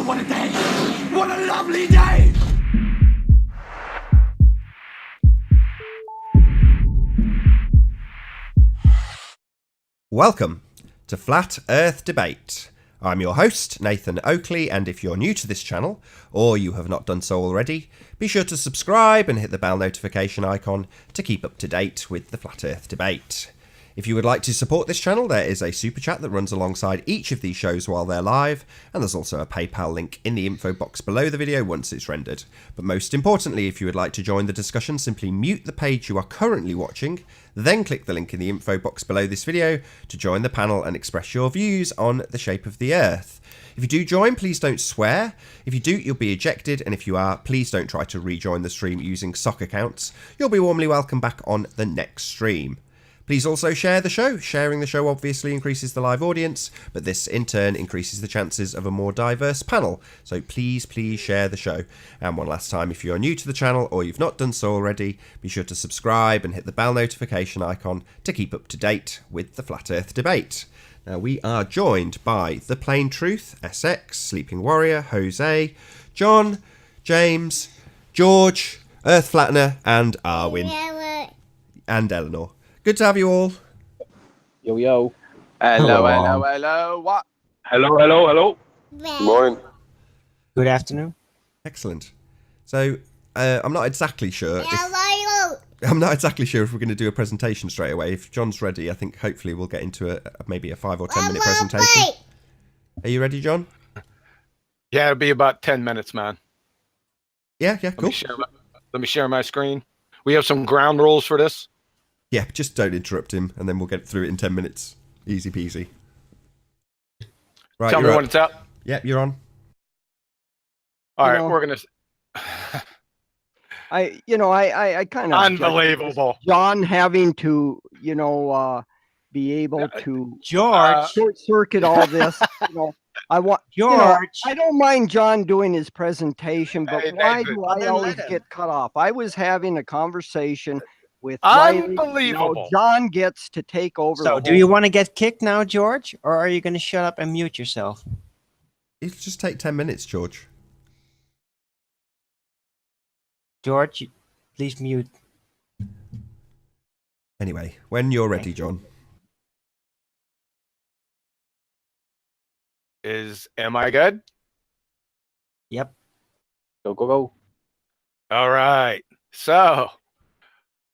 what a day! What a lovely day! Welcome to Flat Earth Debate. I'm your host, Nathan Oakley, and if you're new to this channel, or you have not done so already, be sure to subscribe and hit the bell notification icon to keep up to date with the Flat Earth Debate. If you would like to support this channel, there is a Superchat that runs alongside each of these shows while they're live, and there's also a PayPal link in the info box below the video once it's rendered. But most importantly, if you would like to join the discussion, simply mute the page you are currently watching, then click the link in the info box below this video to join the panel and express your views on the shape of the Earth. If you do join, please don't swear. If you do, you'll be ejected, and if you are, please don't try to rejoin the stream using sock accounts. You'll be warmly welcome back on the next stream. Please also share the show. Sharing the show obviously increases the live audience, but this in turn increases the chances of a more diverse panel. So please share the show. And one last time, if you are new to the channel or you've not done so already, be sure to subscribe and hit the bell notification icon to keep up to date with the Flat Earth Debate. Now we are joined by The Plain Truth, SX, Sleeping Warrior, Jose, John, James, George, Earth Flattener, and Arwin. And Eleanor. Good to have you all. Yo, yo. Hello. What? Hello. Good morning. Good afternoon. Excellent. So, I'm not exactly sure if we're going to do a presentation straight away. If John's ready, I think hopefully we'll get into maybe a 5 or 10 minute presentation. Are you ready, John? Yeah, it'll be about 10 minutes, man. Yeah, cool. Let me share my screen. We have some ground rules for this. Yeah, just don't interrupt him, and then we'll get through it in 10 minutes. Easy peasy. Right, Tell me when it's up. Yep, you're on. All right, we're gonna. I kind of Unbelievable. John having to, be able to George. short circuit all this. I want George. I don't mind John doing his presentation, but Hey, why David. do I always Let him. get cut off? I was having a conversation with Riley. Unbelievable. John gets to take over. So, do you want to get kicked now, George, or are you going to shut up and mute yourself? It'll just take 10 minutes, George. George, please mute. Anyway, when you're ready, John. Am I good? Yep. Go. All right. So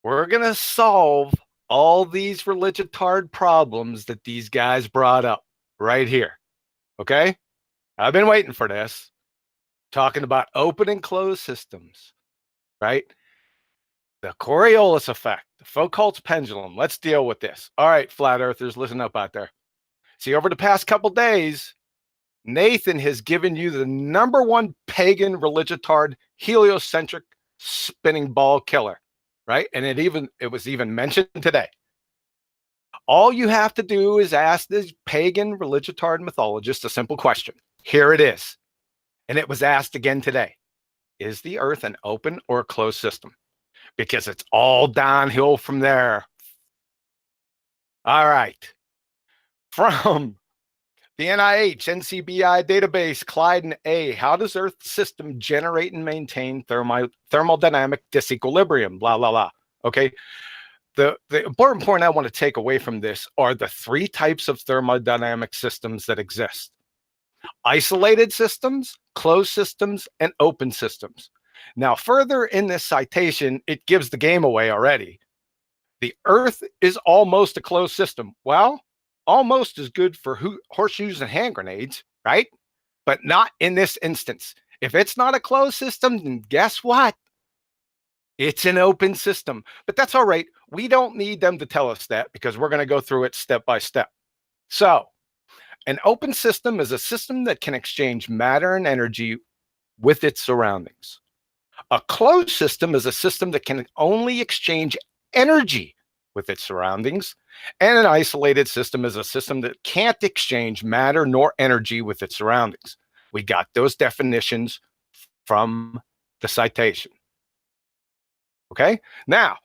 we're gonna solve all these religitard problems that these guys brought up right here. Okay? I've been waiting for this. Talking about open and closed systems, right? The Coriolis effect, the Foucault's pendulum. Let's deal with this. All right, flat earthers, listen up out there. See, over the past couple days, Nathan has given you the #1 pagan religitard heliocentric spinning ball killer, right? And it was even mentioned today. All you have to do is ask this pagan religitard mythologist a simple question. Here it is. And it was asked again today. Is the Earth an open or a closed system? Because it's all downhill from there. All right. From the NIH NCBI database, Clyden A. How does Earth system generate and maintain thermodynamic disequilibrium? Blah, blah, blah. Okay. The important point I want to take away from this are the 3 types of thermodynamic systems that exist. Isolated systems, closed systems, and open systems. Now, further in this citation, it gives the game away already. The Earth is almost a closed system. Well, almost is good for horseshoes and hand grenades, right? But not in this instance. If it's not a closed system, then guess what? It's an open system. But that's all right. We don't need them to tell us that because we're going to go through it step by step. So, an open system is a system that can exchange matter and energy with its surroundings. A closed system is a system that can only exchange energy with its surroundings, and an isolated system is a system that can't exchange matter nor energy with its surroundings. We got those definitions from the citation. Okay, now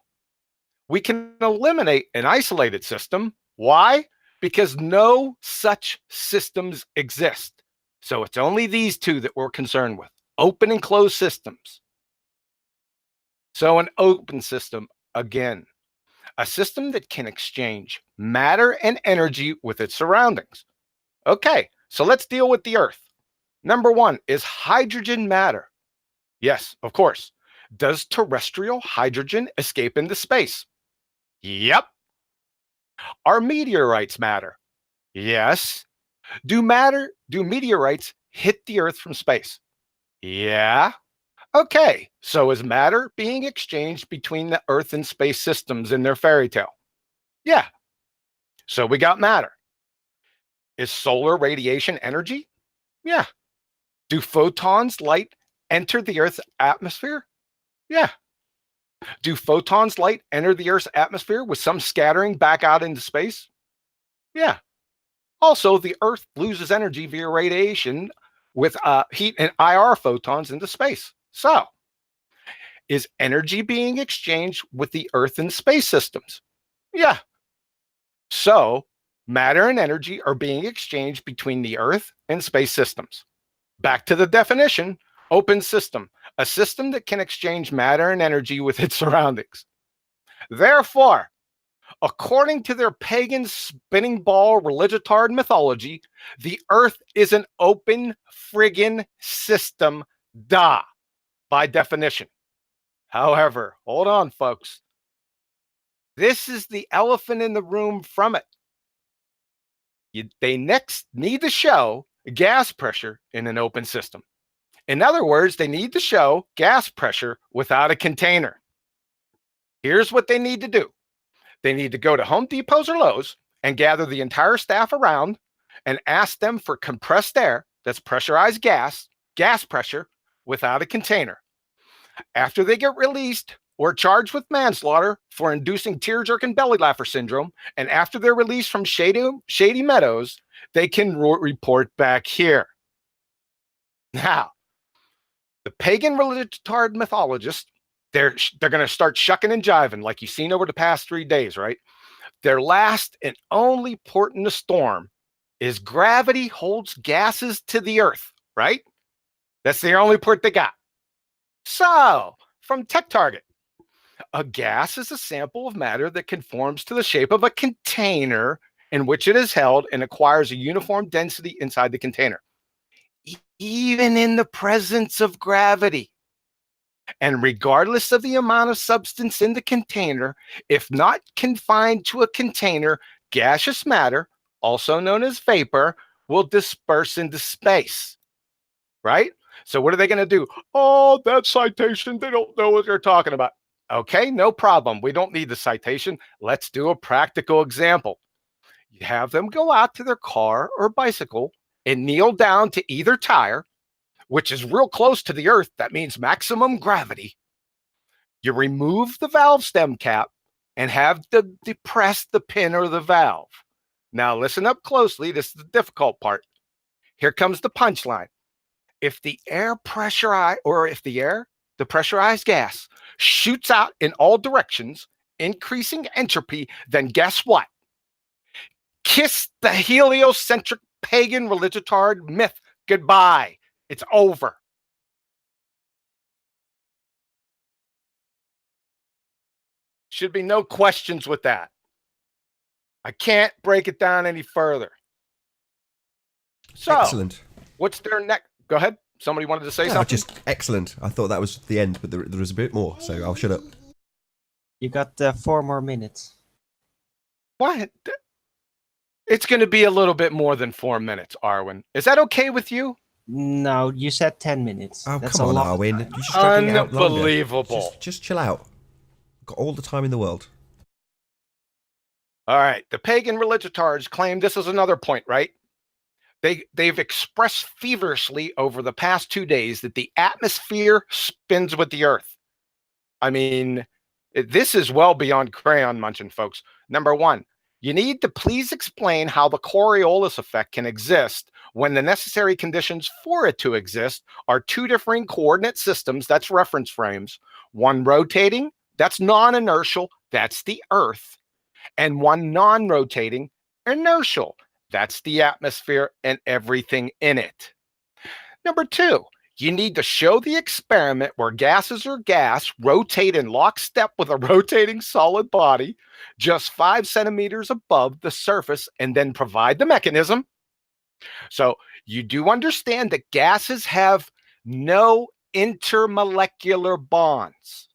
we can eliminate an isolated system. Why? Because no such systems exist. So it's only these two that we're concerned with, open and closed systems. So an open system, again, a system that can exchange matter and energy with its surroundings. Okay, so let's deal with the Earth. Number one, is hydrogen matter? Yes, of course. Does terrestrial hydrogen escape into space? Yep. Are meteorites matter? Yes. Do meteorites hit the Earth from space? Yeah. Okay, so is matter being exchanged between the Earth and space systems in their fairy tale? Yeah. So we got matter. Is solar radiation energy? Yeah. Do photons light enter the Earth's atmosphere? Yeah. Do photons light enter the Earth's atmosphere with some scattering back out into space? Yeah. Also, the Earth loses energy via radiation with heat and IR photons into space. So, is energy being exchanged with the Earth and space systems? Yeah. So, matter and energy are being exchanged between the Earth and space systems. Back to the definition, open system, a system that can exchange matter and energy with its surroundings. Therefore, according to their pagan spinning ball religitard mythology, the Earth is an open friggin' system, by definition. However, hold on, folks. This is the elephant in the room from it. They next need to show gas pressure in an open system. In other words, they need to show gas pressure without a container. Here's what they need to do. They need to go to Home Depots or Lowe's and gather the entire staff around and ask them for compressed air, that's pressurized gas pressure, without a container. After they get released or charged with manslaughter for inducing tear-jerking belly laugher syndrome, and after they're released from Shady Meadows, they can report back here. Now, the pagan religitard mythologists, they're going to start shucking and jiving like you've seen over the past 3 days, right? Their last and only port in the storm is gravity holds gases to the Earth, right? That's the only port they got. So, from Tech Target, a gas is a sample of matter that conforms to the shape of a container in which it is held and acquires a uniform density inside the container, even in the presence of gravity. And regardless of the amount of substance in the container, if not confined to a container, gaseous matter, also known as vapor, will disperse into space, right? So what are they going to do? Oh, that citation, they don't know what they're talking about. Okay, no problem. We don't need the citation. Let's do a practical example. You have them go out to their car or bicycle and kneel down to either tire, which is real close to the Earth. That means maximum gravity. You remove the valve stem cap and have to depress the pin or the valve. Now listen up closely. This is the difficult part. Here comes the punchline. If the the pressurized gas shoots out in all directions, increasing entropy, then guess what? Kiss the heliocentric pagan religitard myth goodbye. It's over. Should be no questions with that. I can't break it down any further. So, Excellent. What's their next? Go ahead. Somebody wanted to say something? Just excellent. I thought that was the end, but there was a bit more, so I'll shut up. You got 4 more minutes. What? It's going to be a little bit more than 4 minutes, Arwen. Is that okay with you? No, you said 10 minutes. Oh, That's come a on, lot. Arwen. You're just dragging it out longer. Unbelievable. Just chill out. Got all the time in the world. All right. The pagan religitards claim this is another point, right? They've expressed feverishly over the past 2 days that the atmosphere spins with the Earth. I mean, this is well beyond crayon munching, folks. Number one, you need to please explain how the Coriolis effect can exist when the necessary conditions for it to exist are 2 differing coordinate systems, that's reference frames, one rotating, that's non-inertial, that's the Earth, and one non-rotating, inertial, that's the atmosphere and everything in it. Number 2, you need to show the experiment where gases or gas rotate in lockstep with a rotating solid body just 5 centimeters above the surface, and then provide the mechanism. So you do understand that gases have no intermolecular bonds.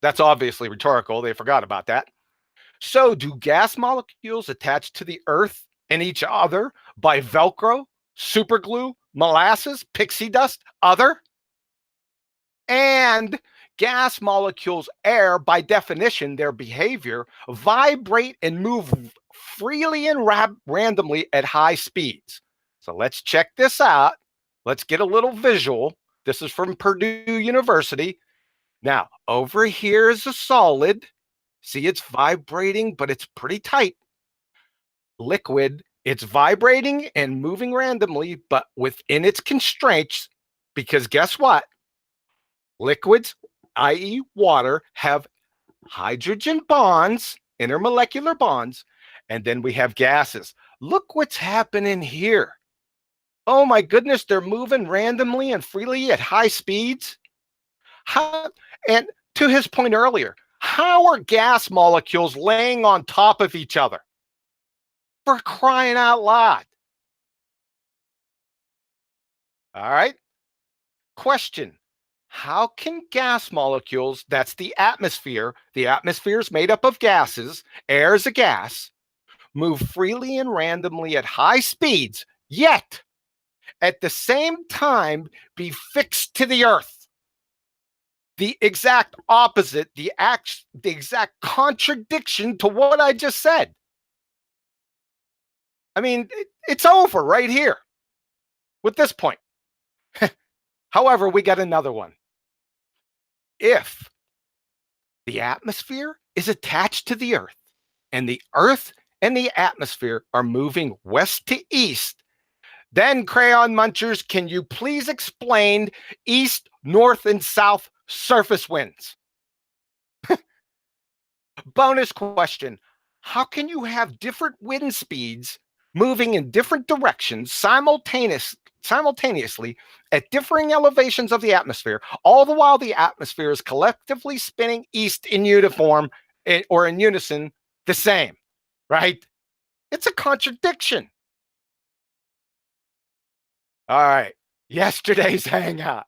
That's obviously rhetorical. They forgot about that. So do gas molecules attach to the earth and each other by Velcro, superglue, molasses, pixie dust, other? And gas molecules, air, by definition, their behavior, vibrate and move freely and randomly at high speeds. So let's check this out. Let's get a little visual. This is from Purdue University. Now, over here is a solid. See, it's vibrating, but it's pretty tight. Liquid, it's vibrating and moving randomly, but within its constraints, because guess what? Liquids, i.e. water, have hydrogen bonds, intermolecular bonds, and then we have gases. Look what's happening here. Oh my goodness, they're moving randomly and freely at high speeds. How, and to his point earlier, how are gas molecules laying on top of each other? For crying out loud. All right. Question. How can gas molecules, that's the atmosphere is made up of gases, air is a gas, move freely and randomly at high speeds, yet at the same time be fixed to the earth? The exact opposite, the exact contradiction to what I just said. I mean, it's over right here with this point. However, we got another one. If the atmosphere is attached to the earth and the earth and the atmosphere are moving west to east, then crayon munchers, can you please explain east, north, and south surface winds? Bonus question. How can you have different wind speeds moving in different directions simultaneously at differing elevations of the atmosphere, all the while the atmosphere is collectively spinning east in uniform or in unison the same, right? It's a contradiction. All right. Yesterday's hangout.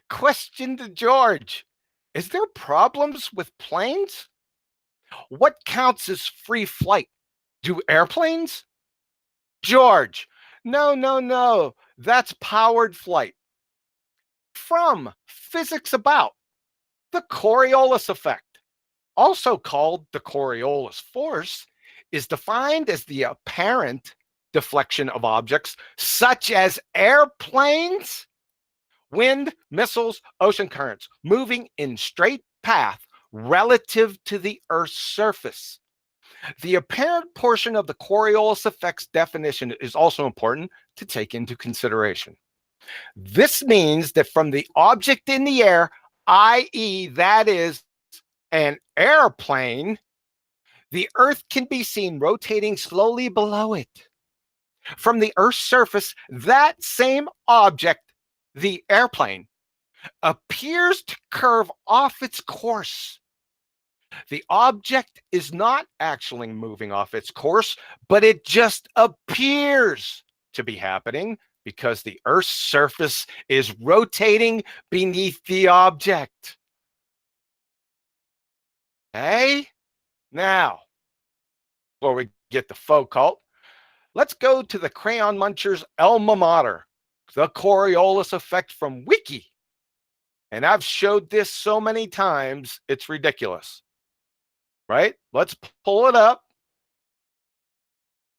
Question to George. Is there problems with planes? What counts as free flight? Do airplanes? George. No. That's powered flight. From Physics About, the Coriolis effect, also called the Coriolis force, is defined as the apparent deflection of objects such as airplanes, wind, missiles, ocean currents, moving in straight path relative to the Earth's surface. The apparent portion of the Coriolis effect's definition is also important to take into consideration. This means that from the object in the air, i.e., that is an airplane, the Earth can be seen rotating slowly below it. From the Earth's surface, that same object, the airplane, appears to curve off its course. The object is not actually moving off its course, but it just appears to be happening because the Earth's surface is rotating beneath the object. Okay? Now, before we get the faux cult, let's go to the Crayon Munchers' alma mater, the Coriolis effect from Wiki. And I've showed this so many times, it's ridiculous. Right? Let's pull it up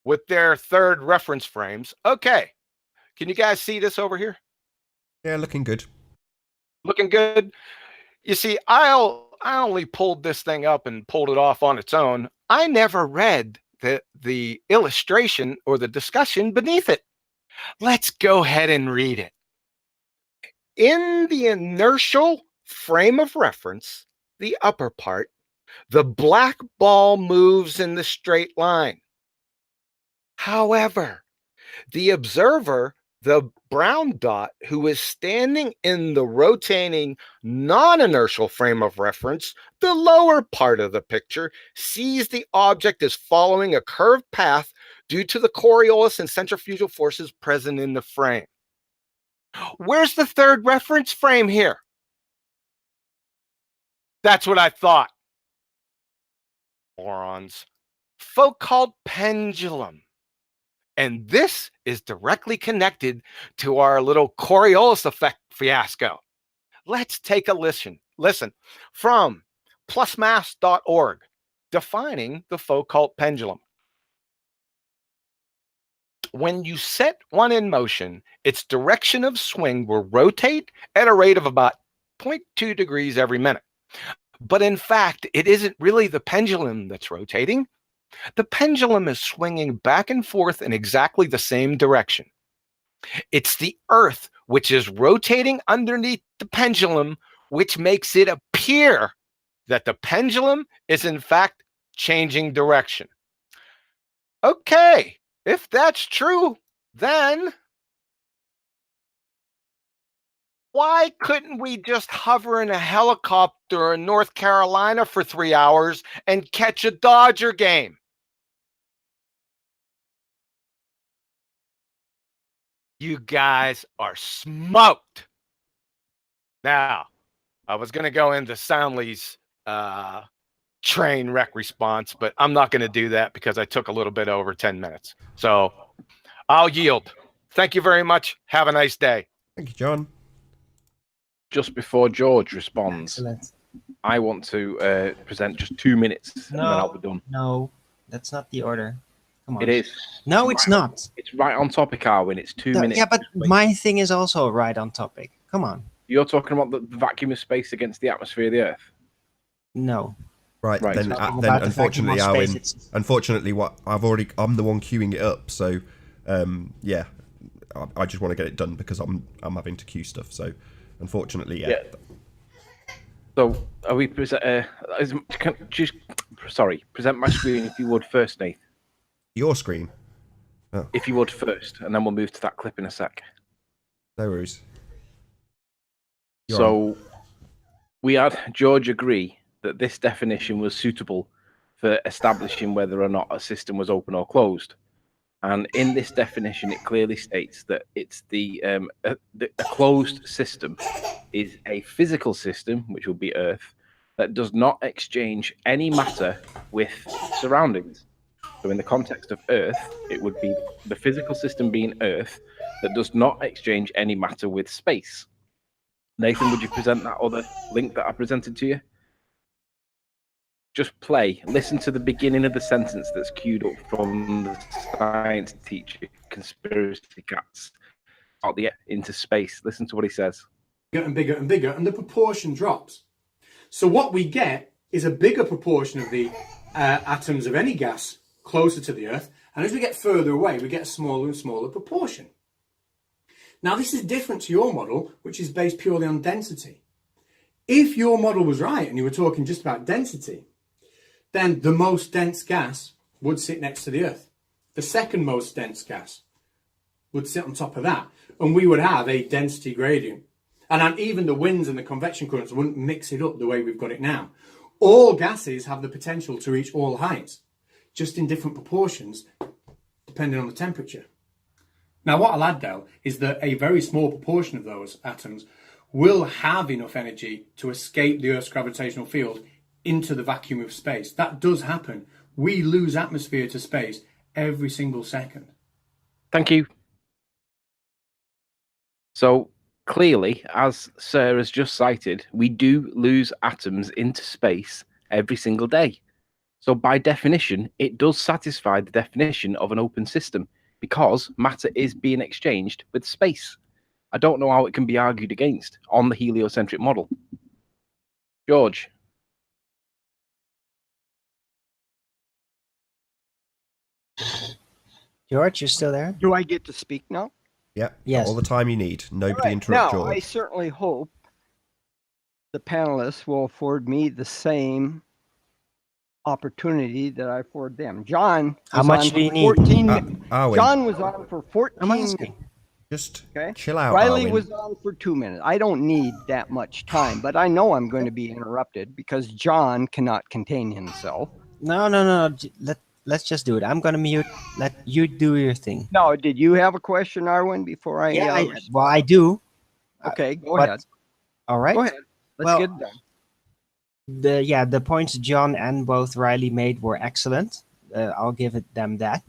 with their third reference frames. Okay. Can you guys see this over here? Yeah, looking good. Looking good. You see, I only pulled this thing up and pulled it off on its own. I never read the illustration or the discussion beneath it. Let's go ahead and read it. In the inertial frame of reference, the upper part, the black ball moves in the straight line. However, the observer The brown dot, who is standing in the rotating non-inertial frame of reference, the lower part of the picture, sees the object as following a curved path due to the Coriolis and centrifugal forces present in the frame. Where's the third reference frame here? That's what I thought. Morons. Foucault pendulum. And this is directly connected to our little Coriolis effect fiasco. Let's take a listen. Listen from plusmass.org, defining the Foucault pendulum. When you set one in motion, its direction of swing will rotate at a rate of about 0.2 degrees every minute. But in fact, it isn't really the pendulum that's rotating. The pendulum is swinging back and forth in exactly the same direction. It's the Earth which is rotating underneath the pendulum, which makes it appear that the pendulum is in fact changing direction. Okay, if that's true, then why couldn't we just hover in a helicopter in North Carolina for 3 hours and catch a Dodger game? You guys are smoked. Now, I was going to go into Soundly's train wreck response, but I'm not going to do that because I took a little bit over 10 minutes. So I'll yield. Thank you very much. Have a nice day. Thank you, John. Just before George responds, Excellent. I want to present just 2 minutes and then I'll be done. No, that's not the order. Come on. It is. No, it's not. It's right on topic, Arwin. It's 2 minutes. Yeah, but my thing is also right on topic. Come on. You're talking about the vacuum of space against the atmosphere of the Earth. No. Right, Right, then, so then unfortunately, vacuum of space, Arwin, it's- unfortunately, I'm the one queuing it up, so yeah, I just want to get it done because I'm having to queue stuff. So, unfortunately, yeah. So, are we present? Present my screen if you would first, Nate. Your screen. If you would first, and then we'll move to that clip in a sec. No worries. So, we had George agree that this definition was suitable for establishing whether or not a system was open or closed. And in this definition, it clearly states that it's a closed system is a physical system, which will be Earth, that does not exchange any matter with surroundings. So in the context of Earth, it would be the physical system being Earth that does not exchange any matter with space. Nathan, would you present that other link that I presented to you? Just play. Listen to the beginning of the sentence that's queued up from the science teacher, Conspiracy Cats, out the into space. Listen to what he says. Bigger and bigger and bigger, and the proportion drops. So what we get is a bigger proportion of the atoms of any gas closer to the Earth, and as we get further away, we get a smaller and smaller proportion. Now, this is different to your model, which is based purely on density. If your model was right, and you were talking just about density, then the most dense gas would sit next to the Earth. The second most dense gas would sit on top of that, and we would have a density gradient. And even the winds and the convection currents wouldn't mix it up the way we've got it now. All gases have the potential to reach all heights, just in different proportions, depending on the temperature. Now, what I'll add, though, is that a very small proportion of those atoms will have enough energy to escape the Earth's gravitational field into the vacuum of space. That does happen. We lose atmosphere to space every single second. Thank you. So clearly, as Sir has just cited, we do lose atoms into space every single day. So by definition, it does satisfy the definition of an open system because matter is being exchanged with space. I don't know how it can be argued against on the heliocentric model. George. George, you still there? Do I get to speak now? Yeah. Yes. All the time you need. Nobody Right. interrupt Now, I George. certainly hope the panelists will afford me the same opportunity that I afford them. John, How was much on do you for need? 14 Arwin, John was on for I'm 14 asking. Just Okay. chill out, Riley Arwen. was on for 2 minutes. I don't need that much time, but I know I'm going to be interrupted because John cannot contain himself. No. Let's just do it. I'm gonna mute. Let you do your thing. No, did you have a question, Arwen, before I? Well, I do. Okay, go but- ahead. All right. Go ahead. Let's Well, get it done. The points John and both Riley made were excellent. I'll give them that.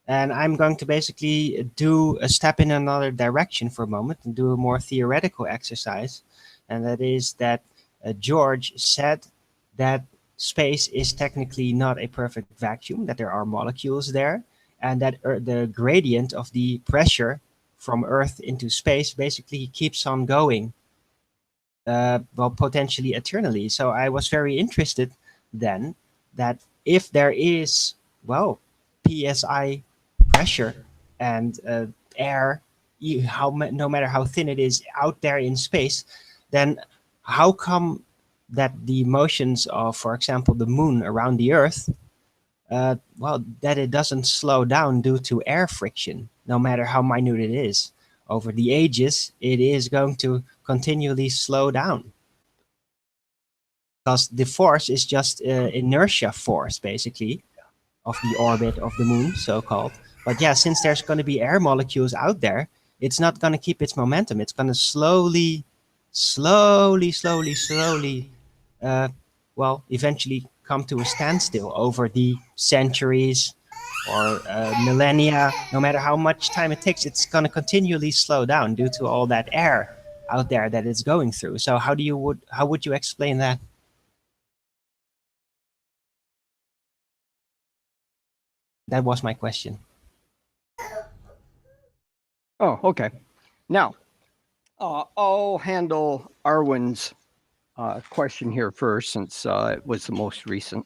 And I'm going to basically do a step in another direction for a moment and do a more theoretical exercise. And that is that George said that space is technically not a perfect vacuum, that there are molecules there, and that the gradient of the pressure from Earth into space basically keeps on going, potentially eternally. So I was very interested then that if there is, PSI pressure and air, no matter how thin it is out there in space, then how come that the motions of, for example, the moon around the Earth, that it doesn't slow down due to air friction, no matter how minute it is? Over the ages, it is going to continually slow down. Because the force is just inertia force, basically, of the orbit of the moon, so-called. But yeah, since there's going to be air molecules out there, it's not going to keep its momentum. It's going to slowly, eventually come to a standstill over the centuries or millennia. No matter how much time it takes, it's going to continually slow down due to all that air out there that it's going through. So how would you explain that? That was my question. Oh, okay. Now, I'll handle Arwen's question here first, since it was the most recent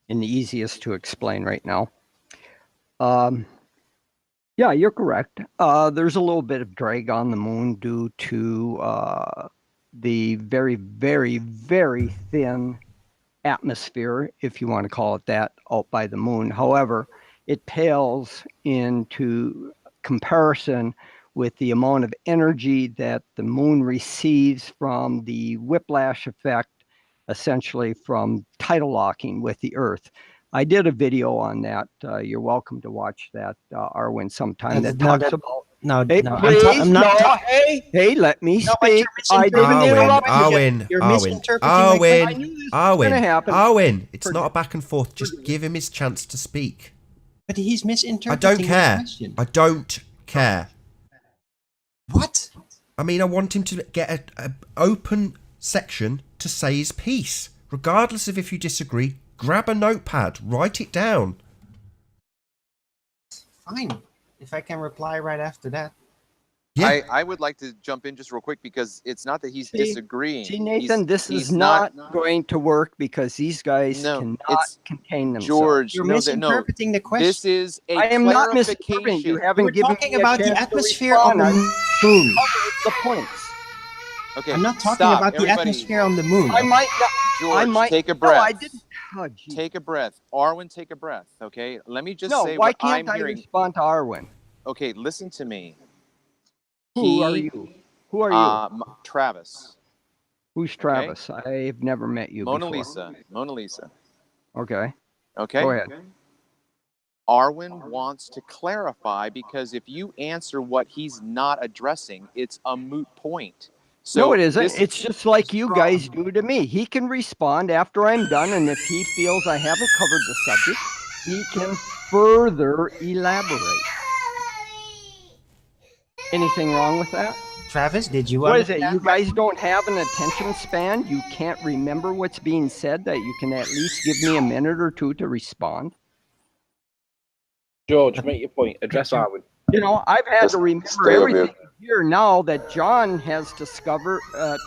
and the easiest to explain right now. Yeah, you're correct. There's a little bit of drag on the moon due to the very, very, very thin atmosphere, if you want to call it that, out by the moon. However, it pales into comparison with the amount of energy that the moon receives from the whiplash effect, essentially from tidal locking with the Earth. I did a video on that. You're welcome to watch that, Arwen, sometime. That talks about. No, Hey, no, please, I'm not. hey, let me No, but speak. you're I didn't interrupt you. Arwen, You're misinterpreting my question. I knew this was going to happen. Arwen, it's not a back and forth. Just give him his chance to speak. But he's I misinterpreting don't care. my question. I don't care. What? I mean, I want him to get an open section to say his piece. Regardless of if you disagree, grab a notepad, write it down. Fine. If I can reply right after that. Yeah. I would like to jump in just real quick because it's not that he's disagreeing. See, Nathan, this he's is not going to work because these guys cannot contain themselves. George, You're no, misinterpreting the question. this is a I am not misinterpreting. clarification. You haven't We're given talking me a about the chance to atmosphere on respond. the moon. The points. Okay, I'm not talking stop, about the everybody. atmosphere on the moon. I might not. George, I might take a No, breath. I didn't. Oh, geez. Take a breath. Arwen, take a breath. Okay, let me just No, say why what can't I'm I hearing. respond to Arwen? Okay, listen to me. Who are you? Who are you? Travis. Who's Travis? I've never met you Mona before. Lisa. Okay. Okay. Go ahead. Arwen wants to clarify because if you answer what he's not addressing, it's a moot point. So No, it isn't. It's just like you guys do to me. He can respond after I'm done, and if he feels I haven't covered the subject, he can further elaborate. Anything wrong with that? Travis, did you What is it? understand You guys don't have an attention span? You can't remember what's being said, that you can at least give me a minute or two to respond? George, make your point. Address Arwen. You know, I've had to remember everything here now that John has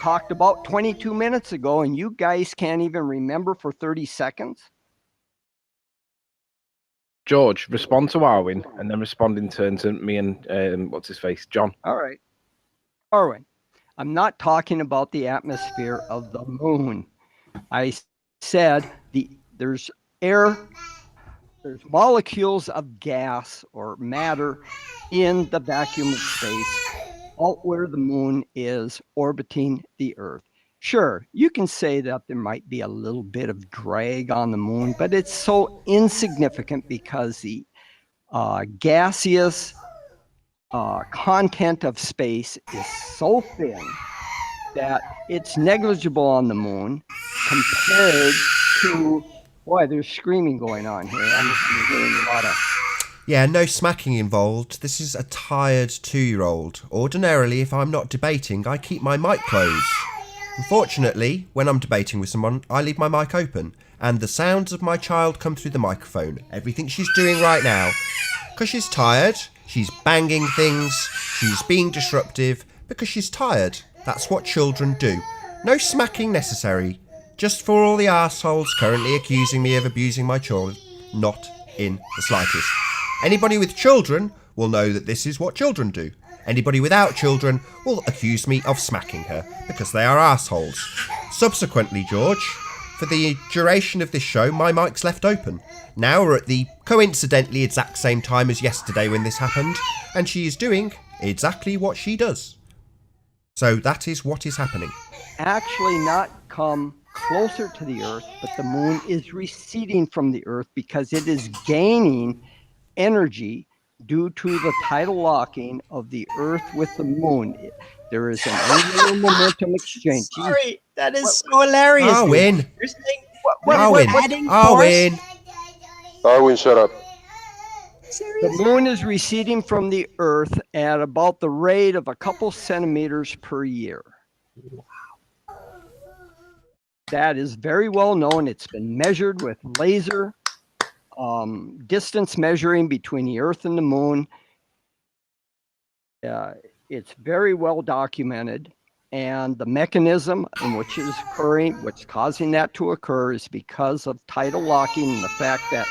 talked about 22 minutes ago, and you guys can't even remember for 30 seconds? George, respond to Arwen, and then respond in turn to me and what's his face, John. All right. I'm not talking about the atmosphere of the moon. I said there's air there's molecules of gas or matter in the vacuum of space out where the moon is orbiting the Earth. Sure, you can say that there might be a little bit of drag on the moon, but it's so insignificant because the gaseous content of space is so thin that it's negligible on the moon compared to, boy, there's screaming going on here. I'm hearing a lot of. Yeah, no smacking involved. This is a tired 2-year-old. Ordinarily, if I'm not debating, I keep my mic closed. Unfortunately, when I'm debating with someone, I leave my mic open, and the sounds of my child come through the microphone. Everything she's doing right now, because she's tired, she's banging things, she's being disruptive, because she's tired. That's what children do. No smacking necessary. Just for all the assholes currently accusing me of abusing my child. Not in the slightest. Anybody with children will know that this is what children do. Anybody without children will accuse me of smacking her, because they are assholes. Subsequently, George, for the duration of this show, my mic's left open. Now we're at the coincidentally exact same time as yesterday when this happened, and she is doing exactly what she does. So that is what is happening. Actually not come closer to the Earth, but the moon is receding from the Earth because it is gaining energy due to the tidal locking of the Earth with the moon. There is an angular momentum exchange. Sorry, that is so hilarious. Arwin! You're saying Arwin! adding Arwin! Darwin, shut up. The moon is receding from the Earth at about the rate of a couple centimeters per year. That is very well known. It's been measured with laser distance measuring between the Earth and the moon. It's very well documented, and the mechanism in which is occurring, what's causing that to occur, is because of tidal locking and the fact that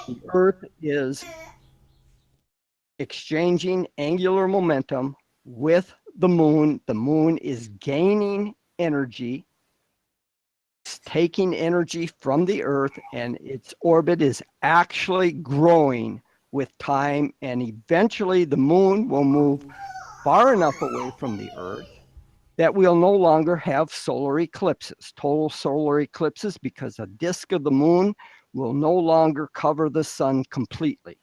the Earth is exchanging angular momentum with the moon. The moon is gaining energy. It's taking energy from the Earth, and its orbit is actually growing with time, and eventually the moon will move far enough away from the Earth that we'll no longer have solar eclipses, total solar eclipses, because the disk of the moon will no longer cover the sun completely.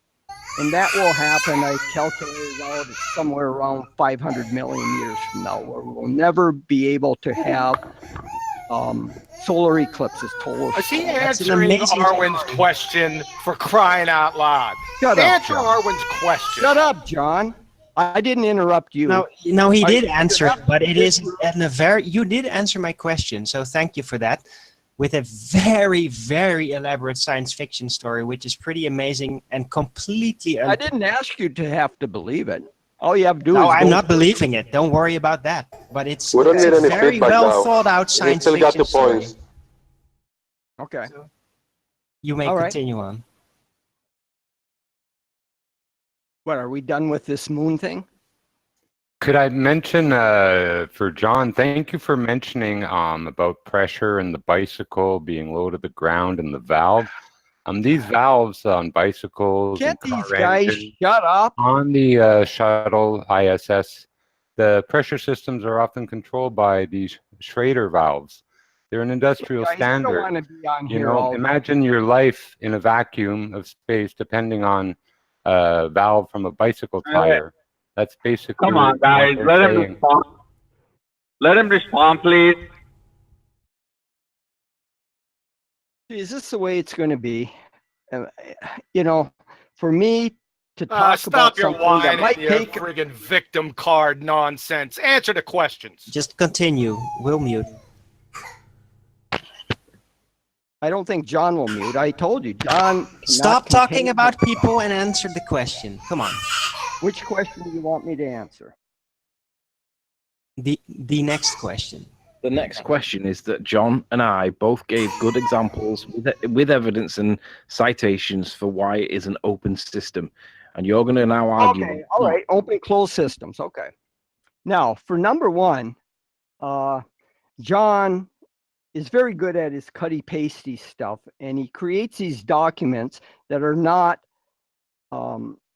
And that will happen, I calculated out, it's somewhere around 500 million years from now, where we'll never be able to have solar eclipses. Total. Is he That's an answering amazing Arwen's story. question for crying out loud? Shut up, Answer John. Arwen's question. Shut up, John. I didn't interrupt you. No, he did answer it, but it is in a very. You did answer my question, so thank you for that. With a very, very elaborate science fiction story, which is pretty amazing and completely. I didn't ask you to have to believe it. All you have to do No, is. I'm not believing it. Don't worry about that. But it's We don't need a any very feedback well now. thought out He science still got fiction the story. points. Okay. You may All right. continue on. What, are we done with this moon thing? Could I mention for John, thank you for mentioning about pressure and the bicycle being low to the ground and the valve. These valves on bicycles Can't and car these guys engines, shut up? on the shuttle ISS, the pressure systems are often controlled by these Schrader valves. They're an industrial Guys, you don't standard. want to be on You here know, all day. imagine your life in a vacuum of space depending on a valve from a bicycle tire. That's basically Come on, what guys. they're Let him saying. respond. Let him respond, please. Is this the way it's going to be? You know, for me to talk Stop about your something that whining, might you take. friggin' victim card nonsense. Answer the questions. Just continue. We'll mute. I don't think John will mute. I told you, John. Stop cannot talking contain- about people and answer the question. Come on. Which question do you want me to answer? The next question. The next question is that John and I both gave good examples with evidence and citations for why it is an open system. And you're going to now argue. Okay, all right. Open closed systems. Okay. Now, for number one, John is very good at his cutty-pasty stuff, and he creates these documents that are not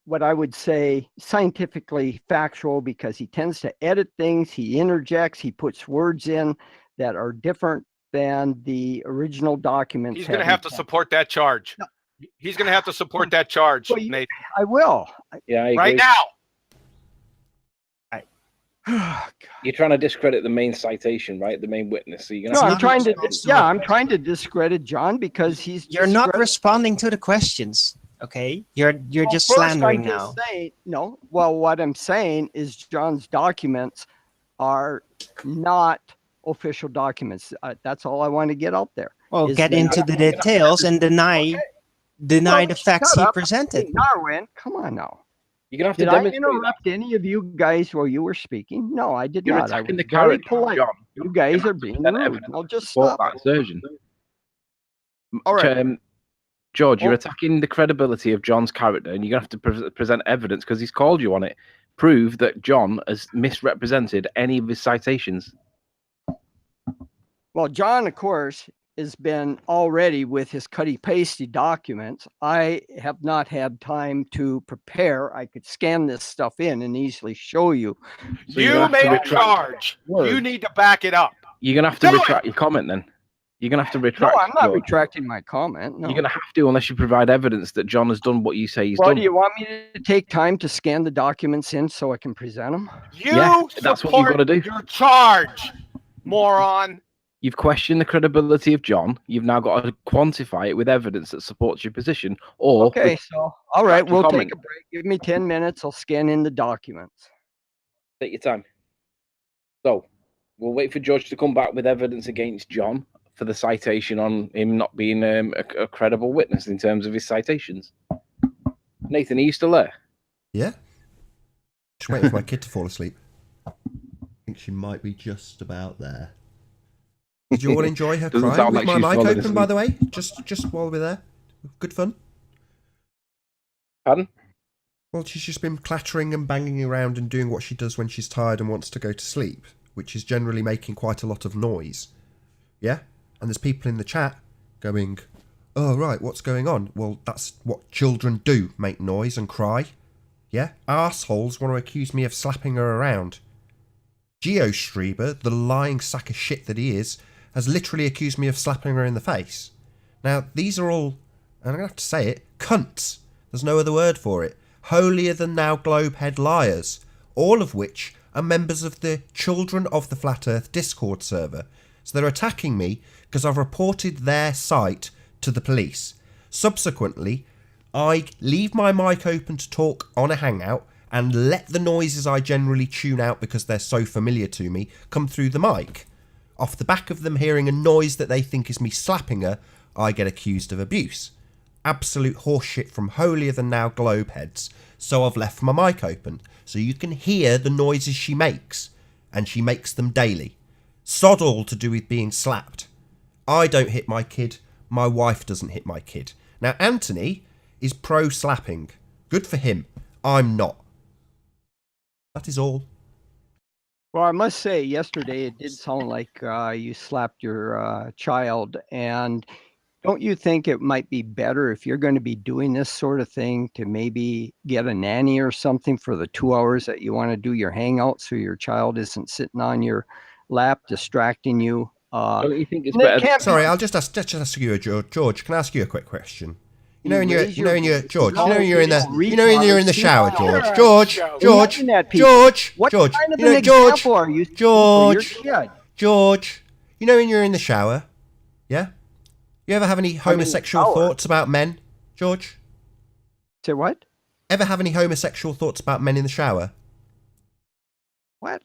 what I would say scientifically factual, because he tends to edit things, he interjects, he puts words in that are different than the original documents. He's going to have to support that charge. No. He's going to have to support that charge, well, Nathan. I will. Yeah, I right agree. now. You're trying to discredit the main citation, right? The main witness. So you're no, gonna I'm trying to. Yeah, I'm trying to discredit John because he's. You're not responding to the questions. Okay, you're just slandering now. No. Well, what I'm saying is John's documents are not official documents. That's all I want to get out there. Well, get into the details and deny the facts he presented. Hey, Darwin, come on now. You're gonna have to did I demonstrate interrupt any of you guys while you were speaking? No, I did You're not. attacking the very character, polite. John. You guys are being rude. I'll just for stop. that assertion. All right. George, you're attacking the credibility of John's character, and you're going to have to present evidence because he's called you on it. Prove that John has misrepresented any of his citations. Well, John, of course, has been already with his cutty-pasty documents. I have not had time to prepare. I could scan this stuff in and easily show you. So you made a charge. You need to back it up. You're going to have to retract your comment then. You're going to have to retract. No, I'm not retracting my comment. No. You're going to have to unless you provide evidence that John has done what you say he's done. Well, do you want me to take time to scan the documents in so I can present them? That's what you've got to do. Your charge, moron. You've questioned the credibility of John. You've now got to quantify it with evidence that supports your position. Or okay, so all right, we'll take a break. Give me 10 minutes. I'll scan in the documents. Take your time. So we'll wait for George to come back with evidence against John for the citation on him not being a credible witness in terms of his citations. Nathan, are you still there? Yeah. Just waiting for my kid to fall asleep. I think she might be just about there. Did you all enjoy her crying with my mic open, by the way? Just while we're there. Good fun. Pardon? Well, she's just been clattering and banging around and doing what she does when she's tired and wants to go to sleep, which is generally making quite a lot of noise. Yeah? And there's people in the chat going, oh, right, what's going on? Well, that's what children do, make noise and cry. Yeah? Arseholes want to accuse me of slapping her around. GeoStreber, the lying sack of shit that he is, has literally accused me of slapping her in the face. Now, these are all, and I'm going to have to say it, cunts. There's no other word for it. Holier-than-thou globehead liars. All of which are members of the Children of the Flat Earth Discord server. So they're attacking me because I've reported their site to the police. Subsequently, I leave my mic open to talk on a hangout and let the noises I generally tune out because they're so familiar to me come through the mic. Off the back of them hearing a noise that they think is me slapping her, I get accused of abuse. Absolute horseshit from holier-than-thou globeheads. So I've left my mic open so you can hear the noises she makes, and she makes them daily. Sod all to do with being slapped. I don't hit my kid. My wife doesn't hit my kid. Now, Anthony is pro-slapping. Good for him. I'm not. That is all. Well, I must say, yesterday it did sound like you slapped your child. And don't you think it might be better if you're going to be doing this sort of thing to maybe get a nanny or something for the 2 hours that you want to do your hangout so your child isn't sitting on your lap distracting you? Don't you think it's better? Sorry, I'll just ask you, George. Can I ask you a quick question? You know, when you're in the shower, George. George. You know when you're in the shower, yeah? You ever have any homosexual thoughts about men, George? Say what? Ever have any homosexual thoughts about men in the shower? What?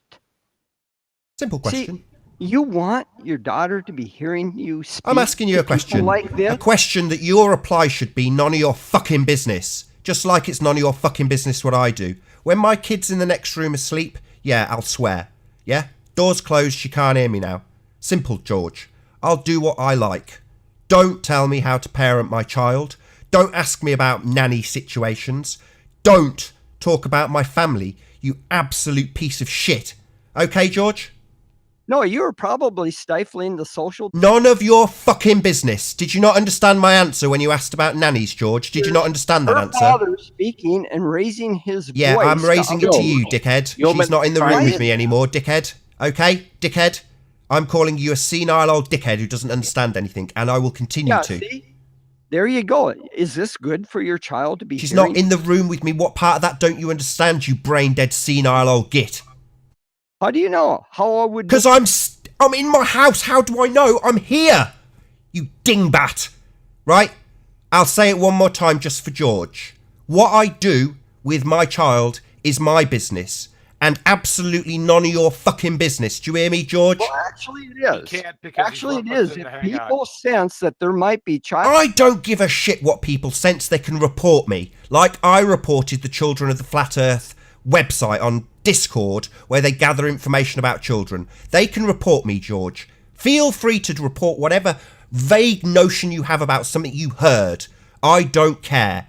Simple question. See, you want your daughter to be hearing you speak? I'm asking you a question. Like this? A question that your reply should be none of your fucking business. Just like it's none of your fucking business what I do. When my kid's in the next room asleep, yeah, I'll swear. Yeah? Door's closed, she can't hear me now. Simple, George. I'll do what I like. Don't tell me how to parent my child. Don't ask me about nanny situations. Don't talk about my family, you absolute piece of shit. Okay, George? No, you were probably stifling the social. None of your fucking business. Did you not understand my answer when you asked about nannies, George? Did you not understand that Her answer? father speaking and raising his Yeah, voice. I'm raising it to you, dickhead. You're She's meant not to in the be room fine. with me anymore, dickhead. Okay, dickhead? I'm calling you a senile old dickhead who doesn't understand anything, and I will continue Yeah, to. see? There you go. Is this good for your child to be She's hearing? not in the room with me. What part of that don't you understand, you brain-dead senile old git? How do you know? How I would... Because I'm in my house. How do I know? I'm here. You dingbat. Right? I'll say it one more time just for George. What I do with my child is my business. And absolutely none of your fucking business. Do you hear me, George? Well, actually it is. Can't because Actually it he's is. in If the hangout. people sense that there might be child... I don't give a shit what people sense. They can report me. Like I reported the Children of the Flat Earth website on Discord where they gather information about children. They can report me, George. Feel free to report whatever vague notion you have about something you heard. I don't care.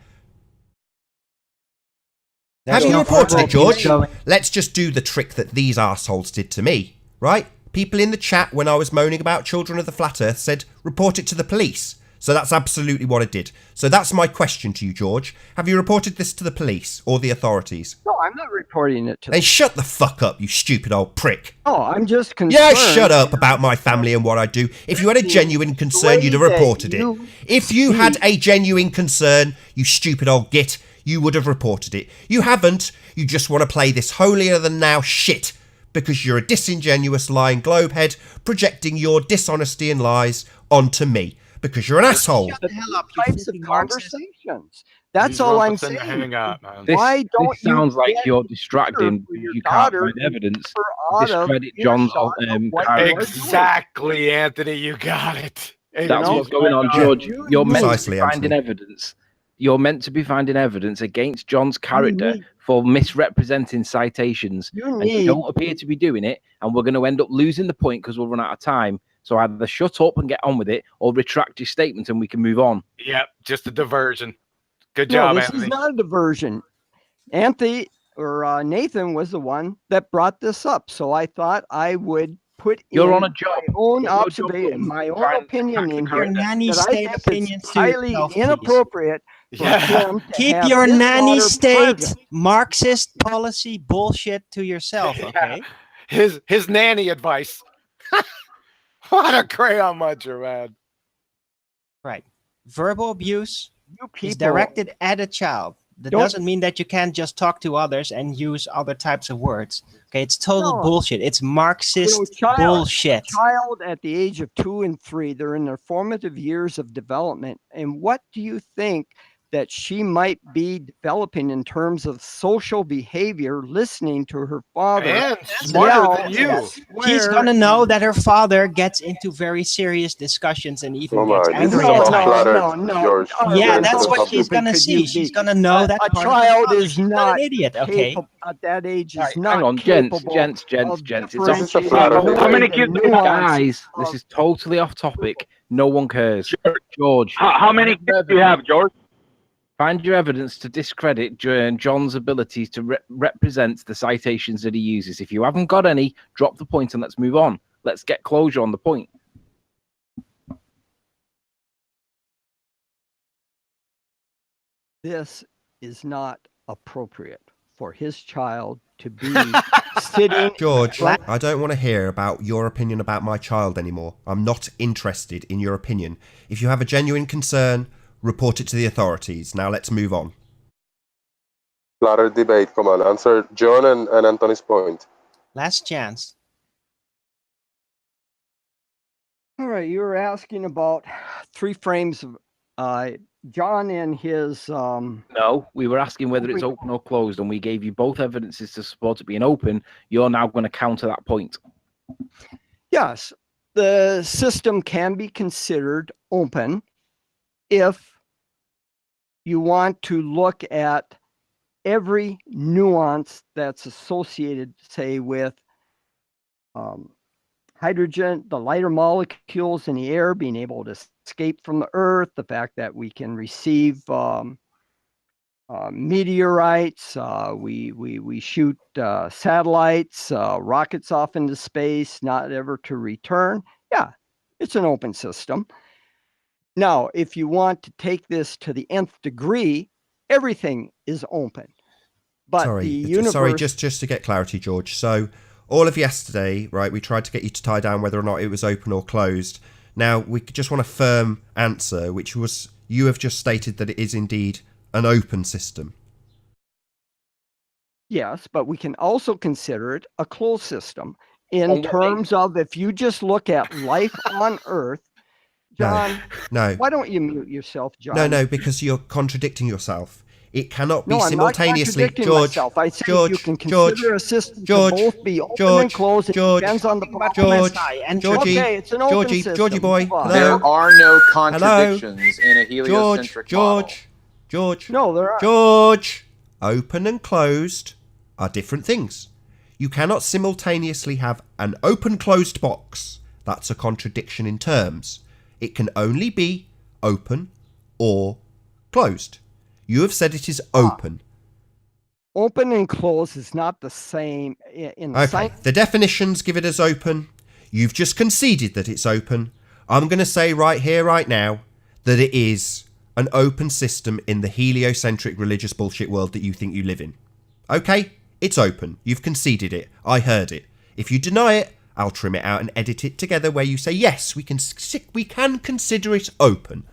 Have you reported it, George? Let's just do the trick that these arseholes did to me, right? People in the chat when I was moaning about Children of the Flat Earth said, report it to the police. So that's absolutely what I did. So that's my question to you, George. Have you reported this to the police or the authorities? No, I'm not reporting it to Then shut the fuck up, you stupid old prick. No, I'm just concerned. Yeah, shut up about my family and what I do. If you had a genuine concern, you'd have reported it. If you had a genuine concern, you stupid old git, you would have reported it. You haven't. You just want to play this holier-than-thou shit because you're a disingenuous lying globehead projecting your dishonesty and lies onto me because you're an asshole. Shut the hell up, you Types of fucking Marxist. conversations. That's These all I'm rumpus in the saying. hangout, man. Why don't This sounds you like get you're distracting for because your you can't daughter find evidence her to out of discredit John's earshot of what character. you're doing? Exactly, Anthony. You got it. That's know, what's going on, if George. you You're meant to Precisely, be finding Anthony. evidence. You're meant to be finding evidence against John's character need- for misrepresenting citations, You and you need don't appear to be doing it. And we're going to end up losing the point because we'll run out of time. So either shut up and get on with it, or retract your statement and we can move on. Yep, just a diversion. Good no, job, this Anthony. is not a diversion. Anthony or Nathan was the one that brought this up, so I thought I would put You're in on a job. my own Your job observation, is my to own try and opinion attack the in character. here. nanny That I state think opinions it's to highly yourself, please. inappropriate for Yeah. him to Keep have your his nanny daughter state present. Marxist policy bullshit to yourself, okay? His nanny advice. What a crayon muncher, man. Right. Verbal abuse You is people, directed at a child. That Don't- doesn't mean that you can't just talk to others and use other types of words. Okay, it's total No. bullshit. It's Marxist child- bullshit. child at the age of 2 and 3, they're in their formative years of development. And what do you think that she might be developing in terms of social behavior, listening to her father? And smarter than you. She's gonna know that her father gets into very serious discussions and even Oh gets my, this angry is at not times. flattered, George. Yeah, Very that's good what topic. she's gonna Could see. you She's be- gonna know that a part of her child father. is She's not an idiot. Okay. capable at that age is Right, not hang on, capable gents. of It's off This is a differentiating flatter the debate. How many nuances kids do you have? Guys, this of- is totally off topic. No one cares. George, How many kids do you have, George? find your evidence to discredit John's abilities to represent the citations that he uses. If you haven't got any, drop the point and let's move on. Let's get closure on the point. This is not appropriate for his child to be sitting. George, I don't want to hear about your opinion about my child anymore. I'm not interested in your opinion. If you have a genuine concern, report it to the authorities. Now let's move on. Flatter debate. Come on, answer John and Anthony's point. Last chance. All right, you were asking about 3 frames of John and his No, we were asking whether it's open or closed, and we gave you both evidences to support it being open. You're now going to counter that point. yes, the system can be considered open if you want to look at every nuance that's associated, say, with hydrogen, the lighter molecules in the air being able to escape from the earth, the fact that we can receive meteorites. We shoot satellites, rockets off into space, not ever to return. Yeah, it's an open system. Now, if you want to take this to the nth degree, everything is open. But the universe... Sorry, just to get clarity, George. So all of yesterday, right, we tried to get you to tie down whether or not it was open or closed. Now, we just want a firm answer, which was you have just stated that it is indeed an open system. Yes, but we can also consider it a closed system in terms of if you just look at life on Earth. John, no. Why don't you mute yourself, John? No, because you're contradicting yourself. It cannot be no, simultaneously. I'm not George, myself. I said George, you can George, consider a system George, to both be open George, and closed. It George, depends on the George, Georgie, okay, it's an open system. Georgie boy, hello. There are no contradictions in a heliocentric model. George. No, there are. George, open and closed are different things. You cannot simultaneously have an open-closed box. That's a contradiction in terms. It can only be open or closed. You have said it is open. Open and closed is not the same in science. The definitions give it as open. You've just conceded that it's open. I'm going to say right here, right now, that it is an open system in the heliocentric religious bullshit world that you think you live in. Okay? It's open. You've conceded it. I heard it. If you deny it, I'll trim it out and edit it together where you say, yes, we can consider it open.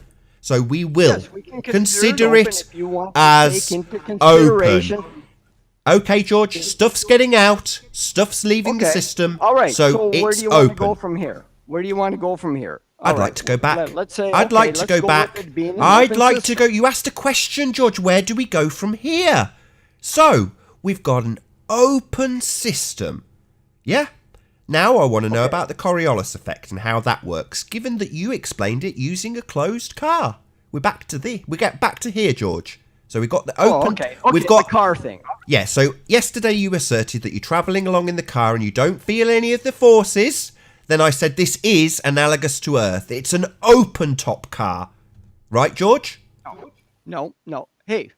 So we will consider it as open. Okay, George, stuff's getting out. Stuff's leaving the system. All right, so where it's do you want open. to go from here? Where do you want to go from here? I'd like to go back. Let's say, I'd like to go back. I'd like to go. You asked a question, George. Where do we go from here? So we've got an open system. Yeah? Now I want to know about the Coriolis effect and how that works, given that you explained it using a closed car. We get back to here, George. So we got the open. We've got the car thing. Yeah. So yesterday you asserted that you're travelling along in the car and you don't feel any of the forces. Then I said this is analogous to Earth. It's an open top car, right, George? No. Hey.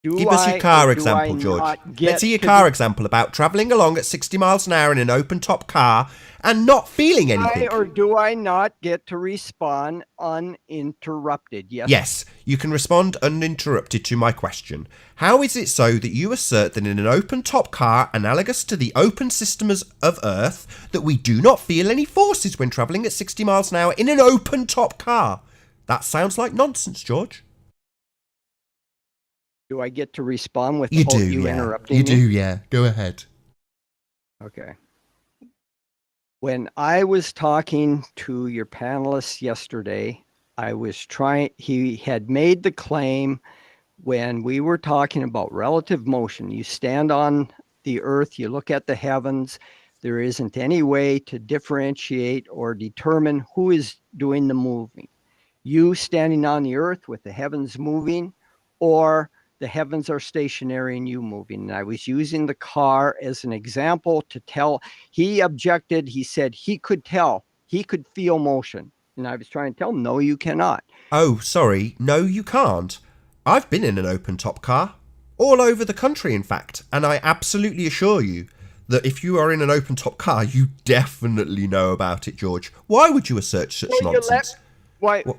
Give us your car example, George. Let's see your car example about travelling along at 60 miles an hour in an open-top car and not feeling anything. Or do I not get to respond uninterrupted? Yes. Yes, you can respond uninterrupted to my question. How is it so that you assert that in an open-top car analogous to the open systems of Earth that we do not feel any forces when travelling at 60 miles an hour in an open-top car? That sounds like nonsense, George. Do I get to respond with you interrupting me? You do, yeah. Go ahead. Okay. When I was talking to your panelists yesterday, he had made the claim when we were talking about relative motion. You stand on the Earth, you look at the heavens, there isn't any way to differentiate or determine who is doing the moving. You standing on the Earth with the heavens moving, or the heavens are stationary and you moving. And I was using the car as an example to tell. He objected. He said he could tell. He could feel motion. And I was trying to tell him, no, you cannot. Oh, sorry. No, you can't. I've been in an open-top car. All over the country, in fact. And I absolutely assure you that if you are in an open-top car, you definitely know about it, George. Why would you assert such nonsense?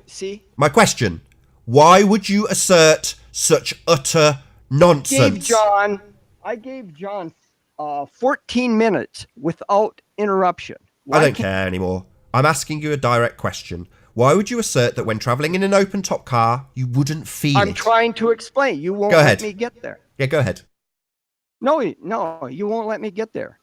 See? My question. Why would you assert such utter nonsense? I gave John 14 minutes without interruption. I don't care anymore. I'm asking you a direct question. Why would you assert that when travelling in an open-top car, you wouldn't feel it? I'm trying to explain. You won't let me get there. Yeah, go ahead. No, you won't let me get there.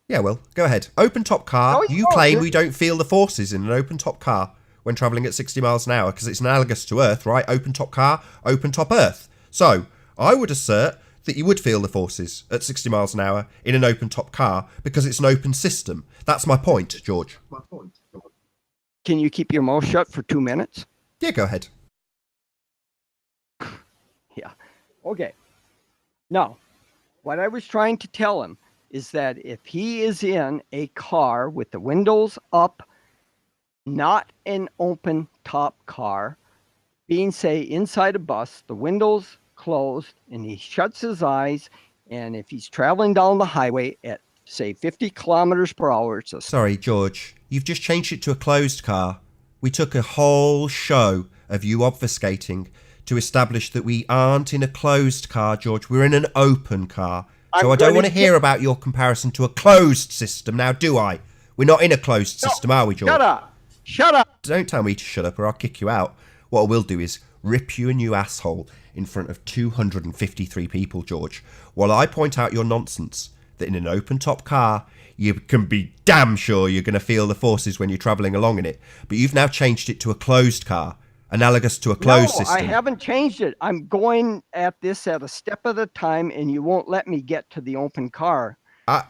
Yeah, well, go ahead. Open-top car, you claim we don't feel the forces in an open-top car when travelling at 60 miles an hour because it's analogous to Earth, right? Open-top car, open-top Earth. So, I would assert that you would feel the forces at 60 miles an hour in an open-top car because it's an open system. That's my point, George. Can you keep your mouth shut for 2 minutes? Yeah, go ahead. Yeah. Okay. Now, what I was trying to tell him is that if he is in a car with the windows up, not an open top car, being, say, inside a bus, the windows closed and he shuts his eyes, and if he's traveling down the highway at, say, 50 kilometers per hour, it's a... Sorry, George. You've just changed it to a closed car. We took a whole show of you obfuscating to establish that we aren't in a closed car, George. We're in an open car. So I don't want to hear about your comparison to a closed system now, do I? We're not in a closed system, are we, George? Shut up! Shut up! Don't tell me to shut up or I'll kick you out. What I will do is rip you a new asshole in front of 253 people, George, while I point out your nonsense that in an open-top car, you can be damn sure you're going to feel the forces when you're travelling along in it. But you've now changed it to a closed car, analogous to a closed system. I haven't changed it. I'm going at this at a step at a time, and you won't let me get to the open car.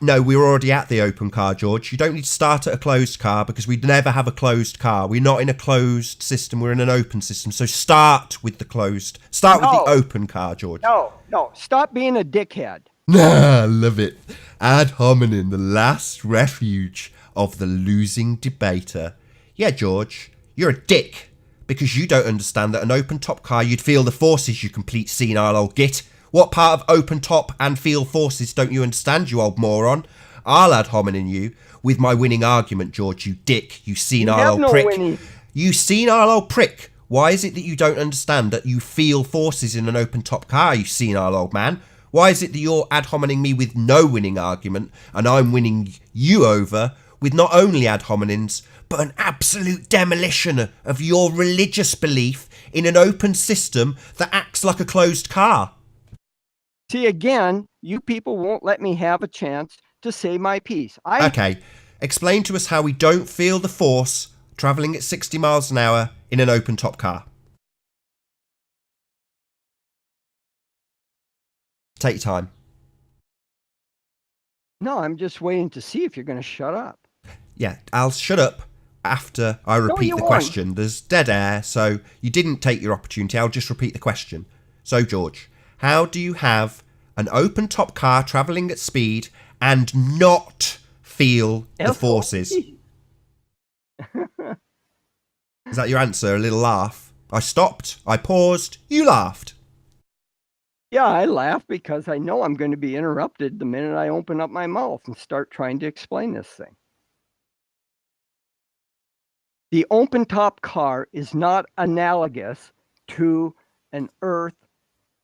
No, we're already at the open car, George. You don't need to start at a closed car because we'd never have a closed car. We're not in a closed system. We're in an open system. So start with the closed. Start with the open car, George. No. Stop being a dickhead. Nah, love it. Ad hominem, the last refuge of the losing debater. Yeah, George, you're a dick because you don't understand that an open top car, you'd feel the forces, you complete senile old git. What part of open top and feel forces don't you understand, you old moron? I'll ad hominem you with my winning argument, George, you dick, you senile old prick. Winning. You senile old prick. Why is it that you don't understand that you feel forces in an open top car, you senile old man? Why is it that you're ad hominem me with no winning argument and I'm winning you over with not only ad hominems but an absolute demolition of your religious belief in an open system that acts like a closed car? See, again, you people won't let me have a chance to say my piece. Okay, explain to us how we don't feel the force travelling at 60 miles an hour in an open top car. Take your time. No, I'm just waiting to see if you're going to shut up. Yeah, I'll shut up after I repeat the question. There's dead air, so you didn't take your opportunity. I'll just repeat the question. So, George, how do you have an open top car travelling at speed and not feel the forces? Is that your answer? A little laugh? I stopped, I paused, you laughed. Yeah, I laugh because I know I'm going to be interrupted the minute I open up my mouth and start trying to explain this thing. The open top car is not analogous to an Earth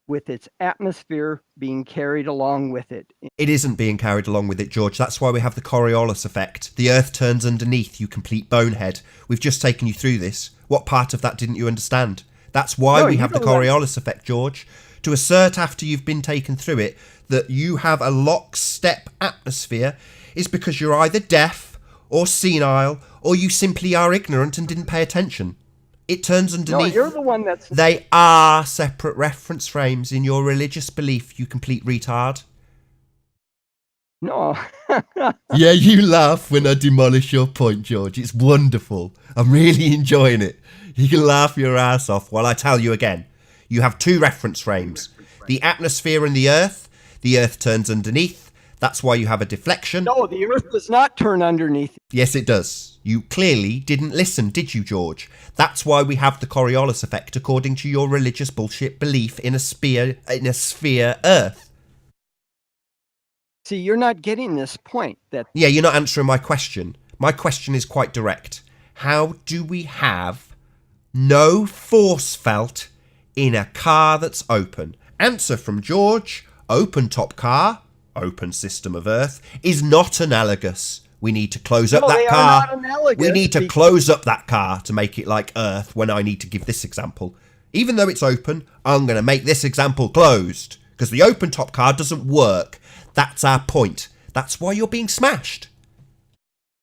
with its atmosphere being carried along with it. It isn't being carried along with it, George. That's why we have the Coriolis effect. The Earth turns underneath, you complete bonehead. We've just taken you through this. What part of that didn't you understand? That's why we have the Coriolis effect, George. To assert after you've been taken through it that you have a lockstep atmosphere is because you're either deaf or senile or you simply are ignorant and didn't pay attention. It turns underneath. No, you're the one that's... They are separate reference frames in your religious belief, you complete retard. No. Yeah, you laugh when I demolish your point, George. It's wonderful. I'm really enjoying it. You can laugh your ass off while I tell you again. You have two reference frames. The atmosphere and the Earth. The Earth turns underneath. That's why you have a deflection. No, the Earth does not turn underneath. Yes, it does. You clearly didn't listen, did you, George? That's why we have the Coriolis effect, according to your religious bullshit belief in a sphere Earth. See, you're not getting this point. Yeah, you're not answering my question. My question is quite direct. How do we have no force felt in a car that's open? Answer from George: open top car, open system of Earth, is not analogous. We need to close up that car. We need to close up that car to make it like Earth when I need to give this example. Even though it's open, I'm going to make this example closed because the open top car doesn't work. That's our point. That's why you're being smashed.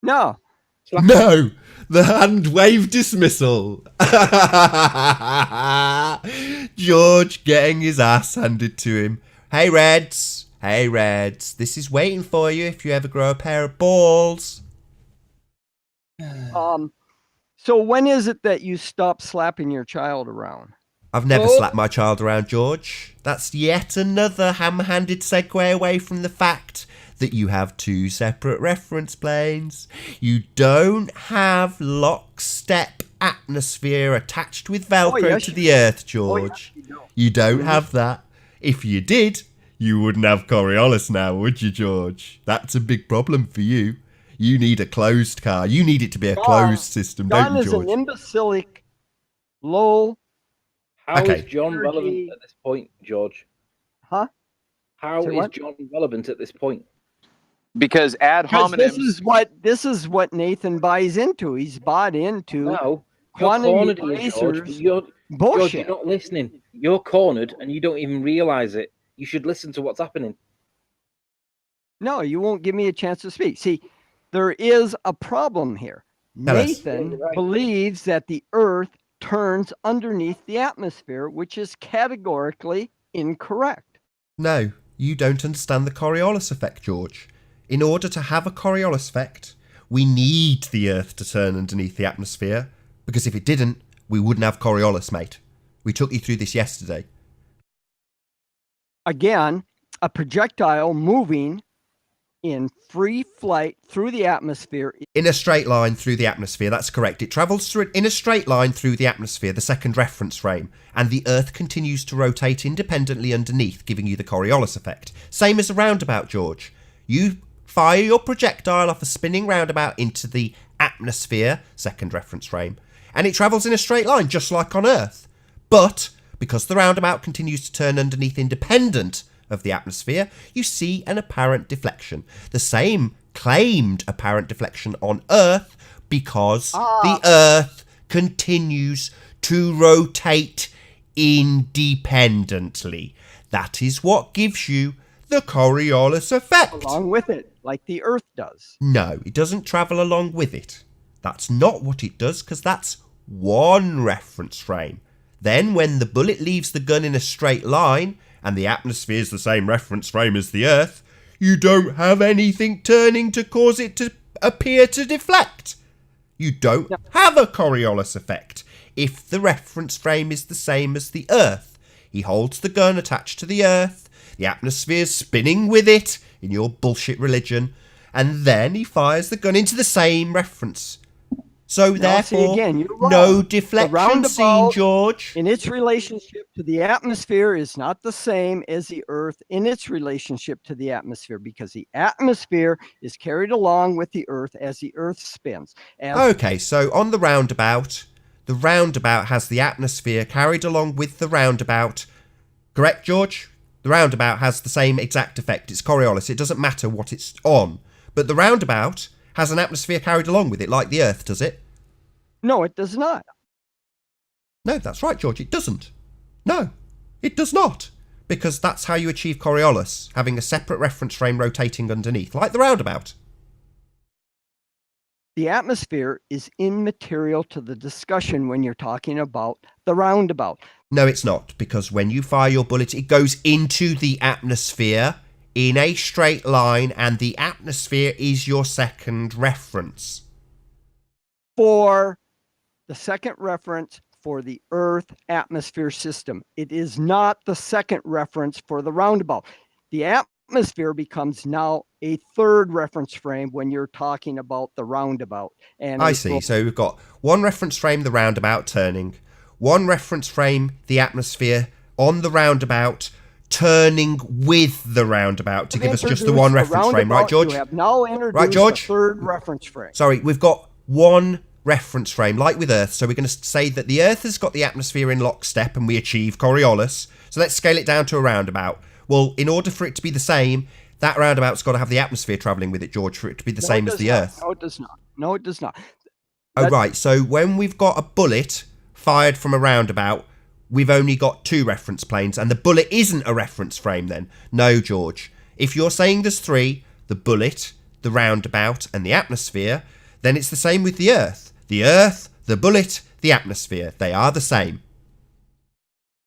No. No. The hand wave dismissal. George getting his ass handed to him. Hey, Reds. Hey, Reds. This is waiting for you if you ever grow a pair of balls. So when is it that you stop slapping your child around? I've never slapped my child around, George. That's yet another ham-handed segue away from the fact that you have two separate reference planes. You don't have lockstep atmosphere attached with Velcro to the Earth, George. You don't have that. If you did, you wouldn't have Coriolis now, would you, George? That's a big problem for you. You need a closed car. You need it to be a closed system, don't John you, is George? an imbecilic, low. How Okay. is John relevant at this point, George? Huh? How Say is what? John relevant at this point? Because ad Because hominems. this is what Nathan buys into. He's bought into No, you're quantity cornered here, George. erasers. George, Bullshit. you're not listening. You're cornered, and you don't even realize it. You should listen to what's happening. No, you won't give me a chance to speak. See, there is a problem here. Tell us. Nathan Yeah, you're right. believes that the Earth turns underneath the atmosphere, which is categorically incorrect. No, you don't understand the Coriolis effect, George. In order to have a Coriolis effect, we need the Earth to turn underneath the atmosphere, because if it didn't, we wouldn't have Coriolis, mate. We took you through this yesterday. Again, a projectile moving in free flight through the atmosphere. In a straight line through the atmosphere, that's correct. It travels through in a straight line through the atmosphere, the second reference frame, and the Earth continues to rotate independently underneath, giving you the Coriolis effect. Same as a roundabout, George. You fire your projectile off a spinning roundabout into the atmosphere, second reference frame, and it travels in a straight line, just like on Earth. But because the roundabout continues to turn underneath independent of the atmosphere, you see an apparent deflection. The same claimed apparent deflection on Earth because the Earth continues to rotate independently. That is what gives you the Coriolis effect. Along with it, like the Earth does. No, it doesn't travel along with it. That's not what it does, because that's one reference frame. Then when the bullet leaves the gun in a straight line, and the atmosphere is the same reference frame as the Earth, you don't have anything turning to cause it to appear to deflect. You don't have a Coriolis effect if the reference frame is the same as the Earth. He holds the gun attached to the Earth, the atmosphere's spinning with it, in your bullshit religion, and then he fires the gun into the same reference. So therefore, again, you're wrong. no The deflection seen, roundabout George. in its relationship to the atmosphere is not the same as the Earth in its relationship to the atmosphere, because the atmosphere is carried along with the Earth as the Earth spins. Okay, so on the roundabout has the atmosphere carried along with the roundabout. Correct, George? The roundabout has the same exact effect. It's Coriolis. It doesn't matter what it's on. But the roundabout has an atmosphere carried along with it, like the Earth, does it? No, it does not. No, that's right, George. It doesn't. No, it does not. Because that's how you achieve Coriolis, having a separate reference frame rotating underneath, like the roundabout. The atmosphere is immaterial to the discussion when you're talking about the roundabout. No, it's not, because when you fire your bullet, it goes into the atmosphere in a straight line, and the atmosphere is your second reference. For the second reference for the Earth atmosphere system. It is not the second reference for the roundabout. The atmosphere becomes now a third reference frame when you're talking about the roundabout. And I see. So we've got one reference frame, the roundabout turning, one reference frame, the atmosphere on the roundabout turning with the roundabout to give us just the one reference frame, right, George? You have now introduced right, George? a third reference frame. Sorry, we've got one reference frame, like with Earth. So we're going to say that the Earth has got the atmosphere in lockstep and we achieve Coriolis. So let's scale it down to a roundabout. Well, in order for it to be the same, that roundabout's got to have the atmosphere travelling with it, George, for it to be the same as the Earth. No, it does not. No, it does not. Oh, right. So when we've got a bullet fired from a roundabout, we've only got two reference planes, and the bullet isn't a reference frame then. No, George. If you're saying there's three, the bullet, the roundabout, and the atmosphere, then it's the same with the Earth. The Earth, the bullet, the atmosphere. They are the same.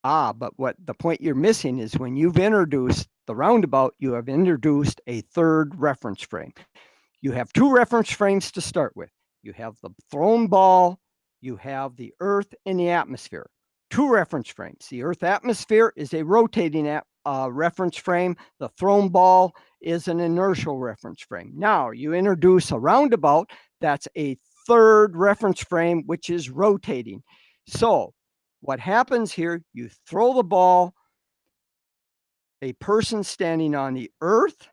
But what the point you're missing is when you've introduced the roundabout, you have introduced a third reference frame. You have two reference frames to start with. You have the thrown ball, you have the Earth and the atmosphere. Two reference frames. The Earth atmosphere is a rotating reference frame. The thrown ball is an inertial reference frame. Now you introduce a roundabout, that's a third reference frame, which is rotating. So what happens here, you throw the ball, a person standing on the Earth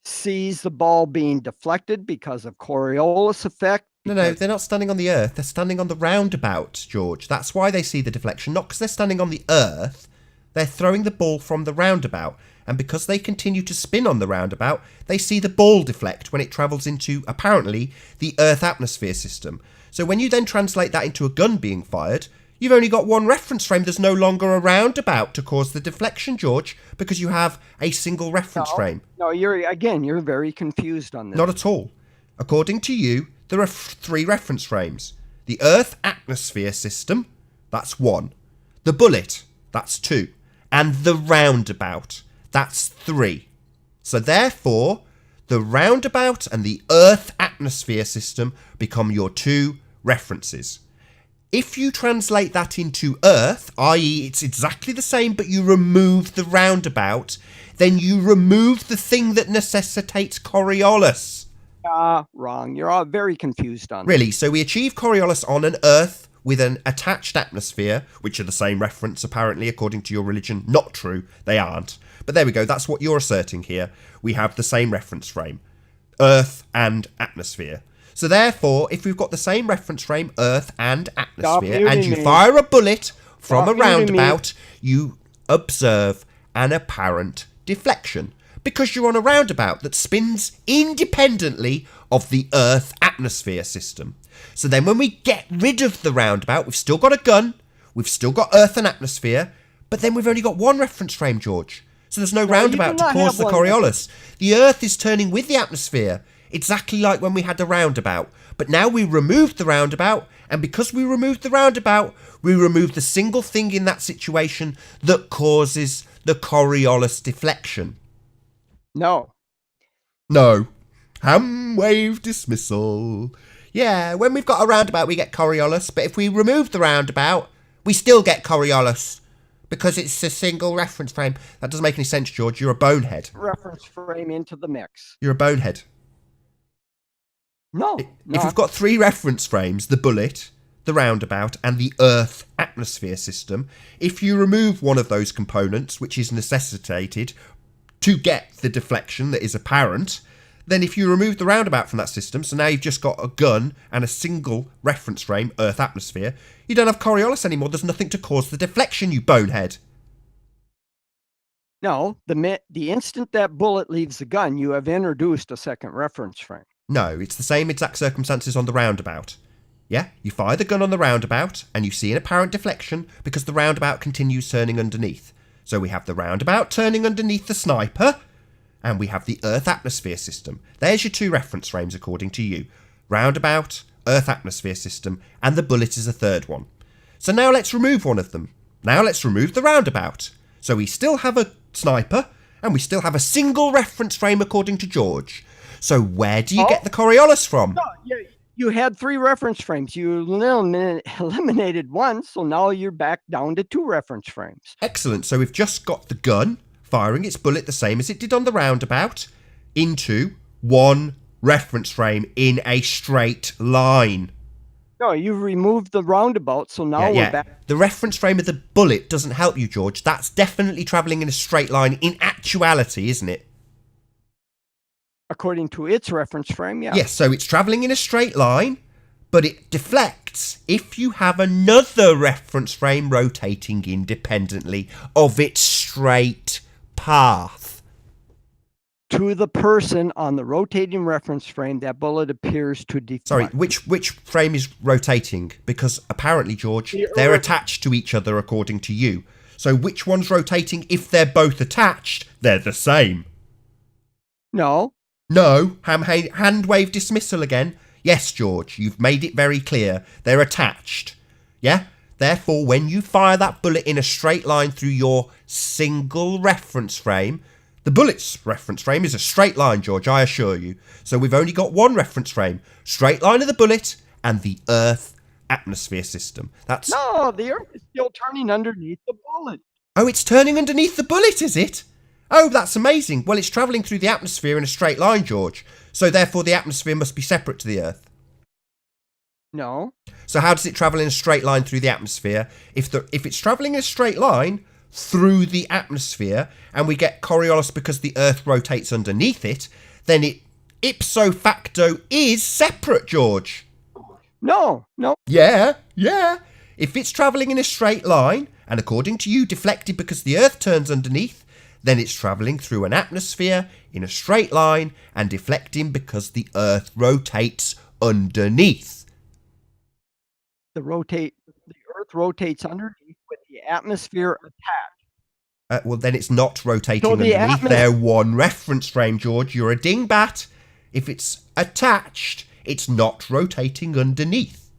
sees the ball being deflected because of Coriolis effect. No, they're not standing on the Earth. They're standing on the roundabout, George. That's why they see the deflection, not because they're standing on the Earth. They're throwing the ball from the roundabout. And because they continue to spin on the roundabout, they see the ball deflect when it travels into, apparently, the Earth atmosphere system. So when you then translate that into a gun being fired, you've only got one reference frame. There's no longer a roundabout to cause the deflection, George, because you have a single reference frame. No, you're very confused on this. Not at all. According to you, there are 3 reference frames. The Earth atmosphere system, that's 1. The bullet, that's 2. And the roundabout, that's 3. So therefore, the roundabout and the Earth atmosphere system become your 2 references. If you translate that into Earth, i.e. it's exactly the same but you remove the roundabout, then you remove the thing that necessitates Coriolis. Wrong. You're all very confused on Really? So we achieve Coriolis on an Earth with an attached atmosphere, which are the same reference, apparently, according to your religion. Not true. They aren't. But there we go. That's what you're asserting here. We have the same reference frame. Earth and atmosphere. So therefore, if we've got the same reference frame, Earth and atmosphere, and you fire a bullet from a roundabout, you observe an apparent deflection. Because you're on a roundabout that spins independently of the Earth atmosphere system. So then when we get rid of the roundabout, we've still got a gun, we've still got Earth and atmosphere, but then we've only got one reference frame, George. So there's no roundabout to cause the Coriolis. The Earth is turning with the atmosphere, exactly like when we had the roundabout. But now we removed the roundabout, and because we removed the roundabout, we removed the single thing in that situation that causes the Coriolis deflection. No. Ham wave dismissal. Yeah, when we've got a roundabout, we get Coriolis, but if we remove the roundabout, we still get Coriolis because it's a single reference frame. That doesn't make any sense, George. You're a bonehead. Reference frame into the mix. You're a bonehead. No. If we've got 3 reference frames, the bullet, the roundabout, and the Earth atmosphere system, if you remove one of those components, which is necessitated to get the deflection that is apparent, then if you remove the roundabout from that system, so now you've just got a gun and a single reference frame, Earth atmosphere, you don't have Coriolis anymore. There's nothing to cause the deflection, you bonehead. No, the instant that bullet leaves the gun, you have introduced a second reference frame. No, it's the same exact circumstances on the roundabout. Yeah, you fire the gun on the roundabout, and you see an apparent deflection because the roundabout continues turning underneath. So we have the roundabout turning underneath the sniper, and we have the Earth atmosphere system. There's your 2 reference frames according to you. Roundabout, Earth atmosphere system, and the bullet is a 3rd one. So now let's remove one of them. Now let's remove the roundabout. So we still have a sniper, and we still have a single reference frame according to George. So where do you get the Coriolis from? No, you had 3 reference frames. You eliminated one, so now you're back down to 2 reference frames. Excellent. So we've just got the gun firing its bullet the same as it did on the roundabout into one reference frame in a straight line. No, you've removed the roundabout, so now we're back. The reference frame of the bullet doesn't help you, George. That's definitely travelling in a straight line in actuality, isn't it? According to its reference frame, yeah. Yes, so it's travelling in a straight line, but it deflects if you have another reference frame rotating independently of its straight path. To the person on the rotating reference frame, that bullet appears to deflect. Sorry, which frame is rotating? Because apparently, George, they're attached to each other according to you. So which one's rotating? If they're both attached, they're the same. No. No, hand wave dismissal again. Yes, George, you've made it very clear. They're attached. Yeah? Therefore, when you fire that bullet in a straight line through your single reference frame, the bullet's reference frame is a straight line, George, I assure you. So we've only got one reference frame. Straight line of the bullet and the Earth atmosphere system. That's... No, the Earth is still turning underneath the bullet. Oh, it's turning underneath the bullet, is it? Oh, that's amazing. Well, it's travelling through the atmosphere in a straight line, George. So therefore the atmosphere must be separate to the Earth. No. So how does it travel in a straight line through the atmosphere? If it's travelling in a straight line, through the atmosphere and we get Coriolis because the Earth rotates underneath it, then it ipso facto is separate, George. No. Yeah. If it's travelling in a straight line, and according to you, deflected because the Earth turns underneath, then it's travelling through an atmosphere in a straight line and deflecting because the Earth rotates underneath. The Earth rotates underneath with the atmosphere attached. Well, then it's not rotating So the underneath. They're one reference frame, George. You're a dingbat. If it's attached, it's not rotating underneath.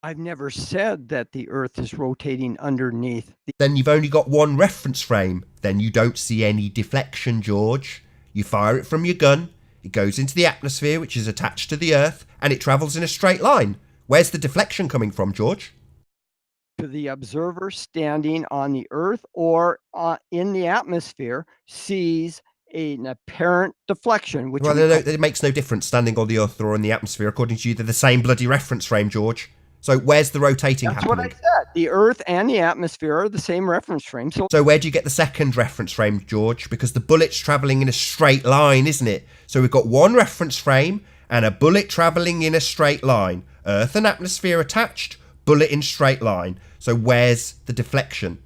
I've never said that the Earth is rotating underneath. Then you've only got one reference frame. Then you don't see any deflection, George. You fire it from your gun, it goes into the atmosphere, which is attached to the Earth, and it travels in a straight line. Where's the deflection coming from, George? To the observer standing on the Earth or in the atmosphere sees an apparent deflection. Which Well, it makes no difference standing on the Earth or in the atmosphere. According to you, they're the same bloody reference frame, George. So where's the rotating happening? That's what I said. The Earth and the atmosphere are the same reference frame. So where do you get the second reference frame, George? Because the bullet's travelling in a straight line, isn't it? So we've got one reference frame and a bullet travelling in a straight line. Earth and atmosphere attached, bullet in straight line. So where's the deflection?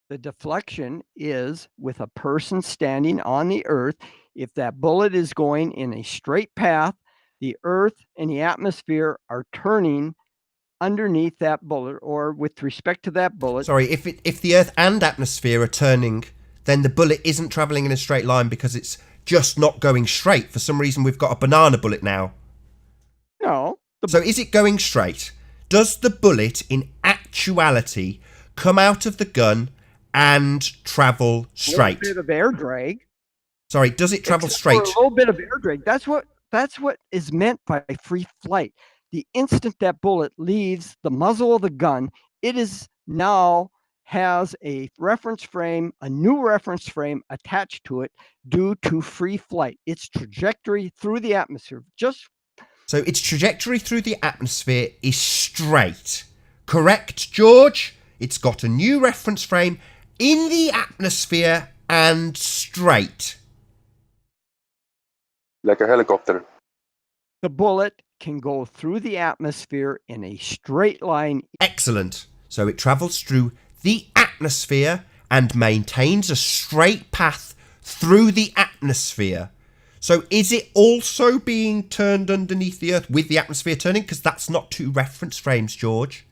The deflection is with a person standing on the Earth. If that bullet is going in a straight path, the Earth and the atmosphere are turning underneath that bullet, or with respect to that bullet. Sorry, if the Earth and atmosphere are turning, then the bullet isn't travelling in a straight line because it's just not going straight. For some reason, we've got a banana bullet now. No. So is it going straight? Does the bullet, in actuality, come out of the gun and travel straight? A little bit of air drag. Sorry, does it travel straight? A little bit of air drag. That's what is meant by free flight. The instant that bullet leaves the muzzle of the gun, it is now has a reference frame, a new reference frame attached to it due to free flight. Its trajectory through the atmosphere. So its trajectory through the atmosphere is straight. Correct, George? It's got a new reference frame in the atmosphere and straight. Like a helicopter. The bullet can go through the atmosphere in a straight line. Excellent. So it travels through the atmosphere and maintains a straight path through the atmosphere. So is it also being turned underneath the Earth with the atmosphere turning? Because that's not two reference frames, George.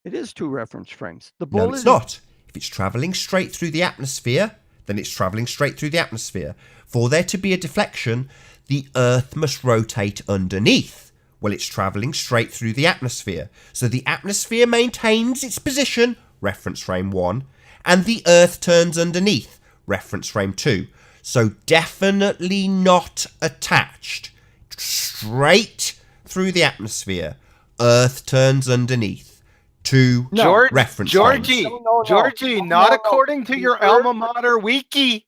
It is two reference frames. No, it's not. If it's travelling straight through the atmosphere, then it's travelling straight through the atmosphere. For there to be a deflection, the Earth must rotate underneath. Well, it's travelling straight through the atmosphere. So the atmosphere maintains its position, reference frame 1, and the Earth turns underneath, reference frame 2. So definitely not attached. Straight through the atmosphere. Earth turns underneath. Reference Georgie, frames. Georgie, not according to your alma mater wiki.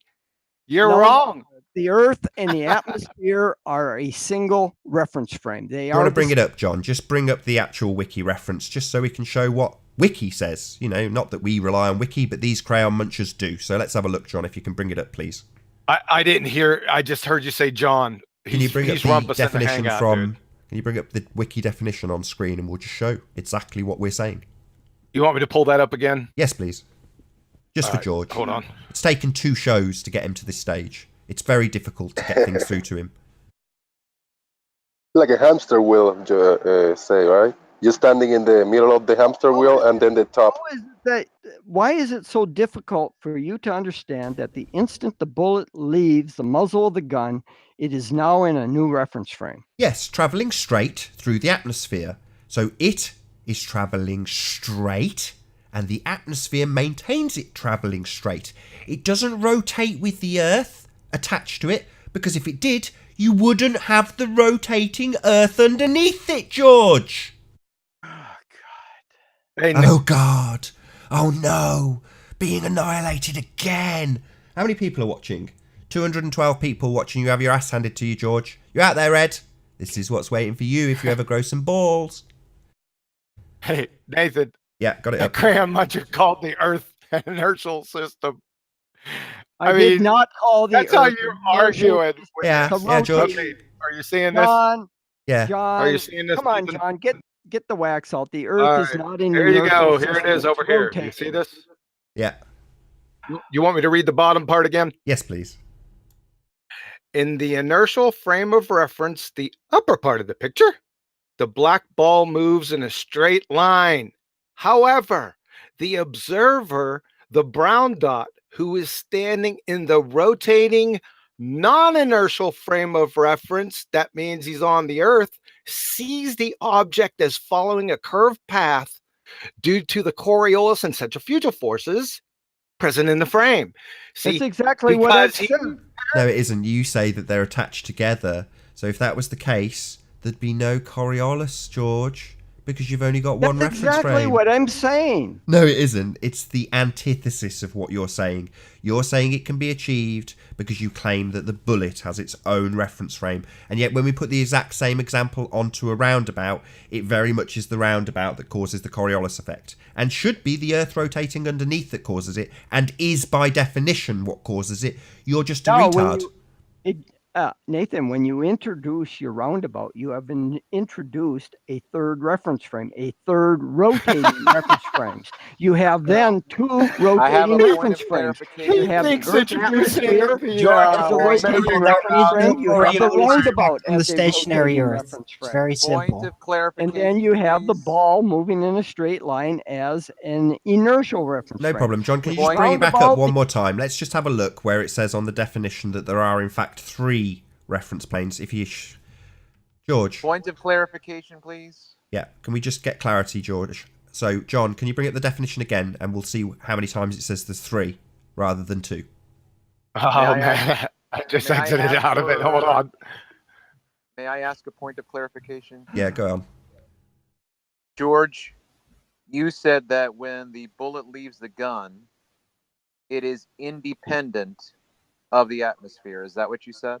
You're wrong. The Earth and the atmosphere are a single reference frame. You want to bring it up, John? Just bring up the actual wiki reference, just so we can show what wiki says. You know, not that we rely on wiki, but these crayon munchers do. So let's have a look, John, if you can bring it up, please. I didn't hear. I just heard you say John. Can you bring up the definition from? Can you bring up the wiki definition on screen, and we'll just show exactly what we're saying. You want me to pull that up again? Yes, please. Just for George. Hold on. It's taken 2 shows to get him to this stage. It's very difficult to get things through to him. Like a hamster wheel, say, right? You're standing in the middle of the hamster wheel and then the top. Why is it so difficult for you to understand that the instant the bullet leaves the muzzle of the gun, it is now in a new reference frame? Yes, travelling straight through the atmosphere. So it is travelling straight, and the atmosphere maintains it travelling straight. It doesn't rotate with the Earth attached to it, because if it did, you wouldn't have the rotating Earth underneath it, George. Oh, God. Oh, no. Being annihilated again. How many people are watching? 212 people watching. You have your ass handed to you, George. You out there, Ed? This is what's waiting for you if you ever grow some balls. Hey, Nathan. Yeah, got it that up. Graham Muncher called the Earth an inertial system. I did not call the that's how Earth you're an inertial arguing. system. Yeah, It's a yeah, George. rotating- Okay, are you seeing this? John, Yeah. John, Are you seeing this, come on, Ethan? John, get the wax out. The All Earth is right, not an there you inertial go. system. Here it is It's over here. rotating. You see this? Yeah. You want me to read the bottom part again? Yes, please. In the inertial frame of reference, the upper part of the picture, the black ball moves in a straight line. However, the observer, the brown dot, who is standing in the rotating non-inertial frame of reference, that means he's on the Earth, sees the object as following a curved path due to the Coriolis and centrifugal forces present in the frame. See, That's exactly what I because he- said. No, it isn't. You say that they're attached together. So if that was the case, there'd be no Coriolis, George, because you've only got one That's reference exactly frame. what I'm saying. No, it isn't. It's the antithesis of what you're saying. You're saying it can be achieved because you claim that the bullet has its own reference frame. And yet when we put the exact same example onto a roundabout, it very much is the roundabout that causes the Coriolis effect. And should be the Earth rotating underneath that causes it, and is by definition what causes it. You're just a retard. Nathan, when you introduce your roundabout, you have introduced a third reference frame, a third rotating reference frames. You have then two rotating reference frames. You have the Earth atmosphere as a rotating reference frame. You have the roundabout from the as a stationary rotating Earth. reference It's frame. very Point simple. of clarification. And then you have the ball moving in a straight line as an inertial reference No frame. problem, John. Can you With just bring it back up roundabout, one more time? Let's just have a look where it says on the definition that there are, in fact, 3 reference planes. If you... George. Point of clarification, please. Yeah, can we just get clarity, George? So, John, can you bring up the definition again, and we'll see how many times it says there's 3 rather than 2. Oh, man. I just exited out of it. Hold on. May I ask a point of clarification? Yeah, go on. George, you said that when the bullet leaves the gun, it is independent of the atmosphere. Is that what you said?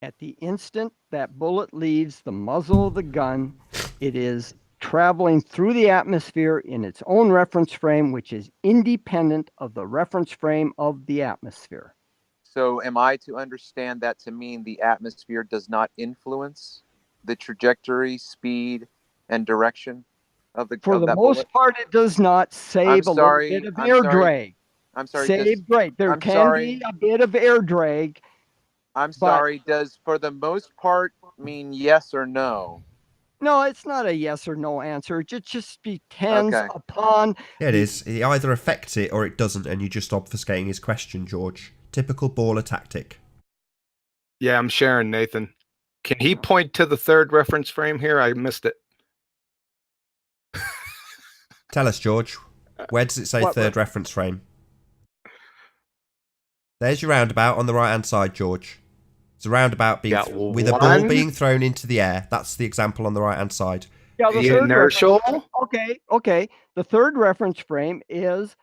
At the instant that bullet leaves the muzzle of the gun, it is traveling through the atmosphere in its own reference frame, which is independent of the reference frame of the atmosphere. So am I to understand that to mean the atmosphere does not influence the trajectory, speed, and direction of the For of the that most bullet? part, it does not save a little bit of air drag. I'm sorry. Save drag. There can be a bit of air drag. I'm sorry. Does for the most part mean yes or no? No, it's not a yes or no answer. It just depends Okay. upon. Yeah, it is. It either affects it or it doesn't, and you're just obfuscating his question, George. Typical baller tactic. Yeah, I'm sharing, Nathan. Can he point to the third reference frame here? I missed it. Tell us, George. Where does it say What third reference frame? There's your roundabout on the right-hand side, George. It's a roundabout being with a ball one. being thrown into the air. That's the example on the right-hand side. Yeah, The third inertial? reference- Okay. The third reference frame is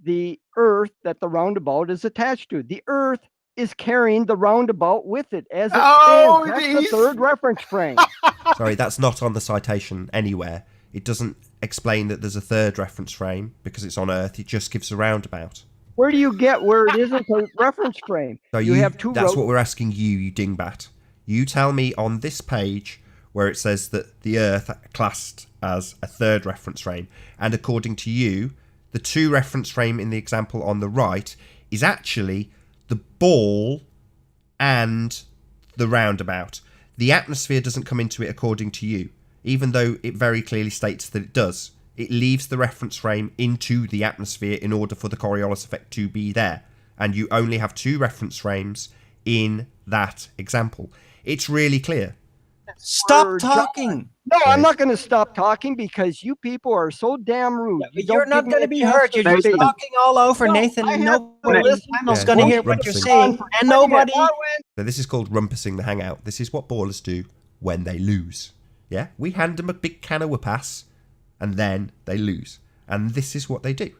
the Earth that the roundabout is attached to. The Earth is carrying the roundabout with it as it Oh, stands. That's the he's- third reference frame. Sorry, that's not on the citation anywhere. It doesn't explain that there's a third reference frame because it's on Earth. It just gives a roundabout. Where do you get where it isn't a reference frame? So you have two that's roads. what we're asking you, you dingbat. You tell me on this page where it says that the Earth classed as a third reference frame, and according to you, the 2 reference frame in the example on the right is actually the ball and the roundabout. The atmosphere doesn't come into it according to you, even though it very clearly states that it does. It leaves the reference frame into the atmosphere in order for the Coriolis effect to be there. And you only have 2 reference frames in that example. It's really clear. Stop talking. No, I'm not going to stop talking because you people are so damn rude. You're not going to be heard. You're just talking all over, Nathan, and nobody is going to hear what you're saying. And nobody... So this is called rumpusing the hangout. This is what ballers do when they lose. Yeah? We hand them a big can of whoop-ass, and then they lose. And this is what they do.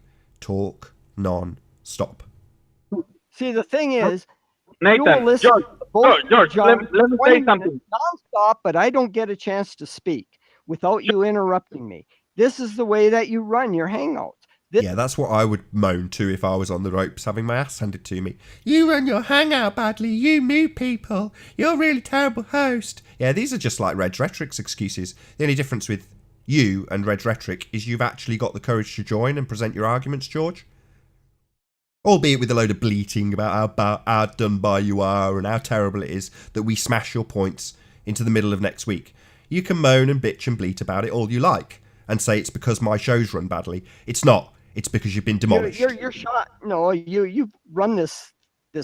Talk non-stop. See, the thing is, Nathan, you will listen George, to both George, John let me 20 say something. minutes nonstop, but I don't get a chance to speak without you interrupting me. This is the way that you run your Hangouts. Yeah, that's what I would moan to if I was on the ropes having my ass handed to me. You run your Hangout badly, you new people. You're a really terrible host. Yeah, these are just like Red Rhetoric's excuses. The only difference with you and Red Rhetoric is you've actually got the courage to join and present your arguments, George. Albeit with a load of bleating about how done by you are and how terrible it is that we smash your points into the middle of next week. You can moan and bitch and bleat about it all you like and say it's because my show's run badly. It's not. It's because you've been demolished. You're shot. No, you run this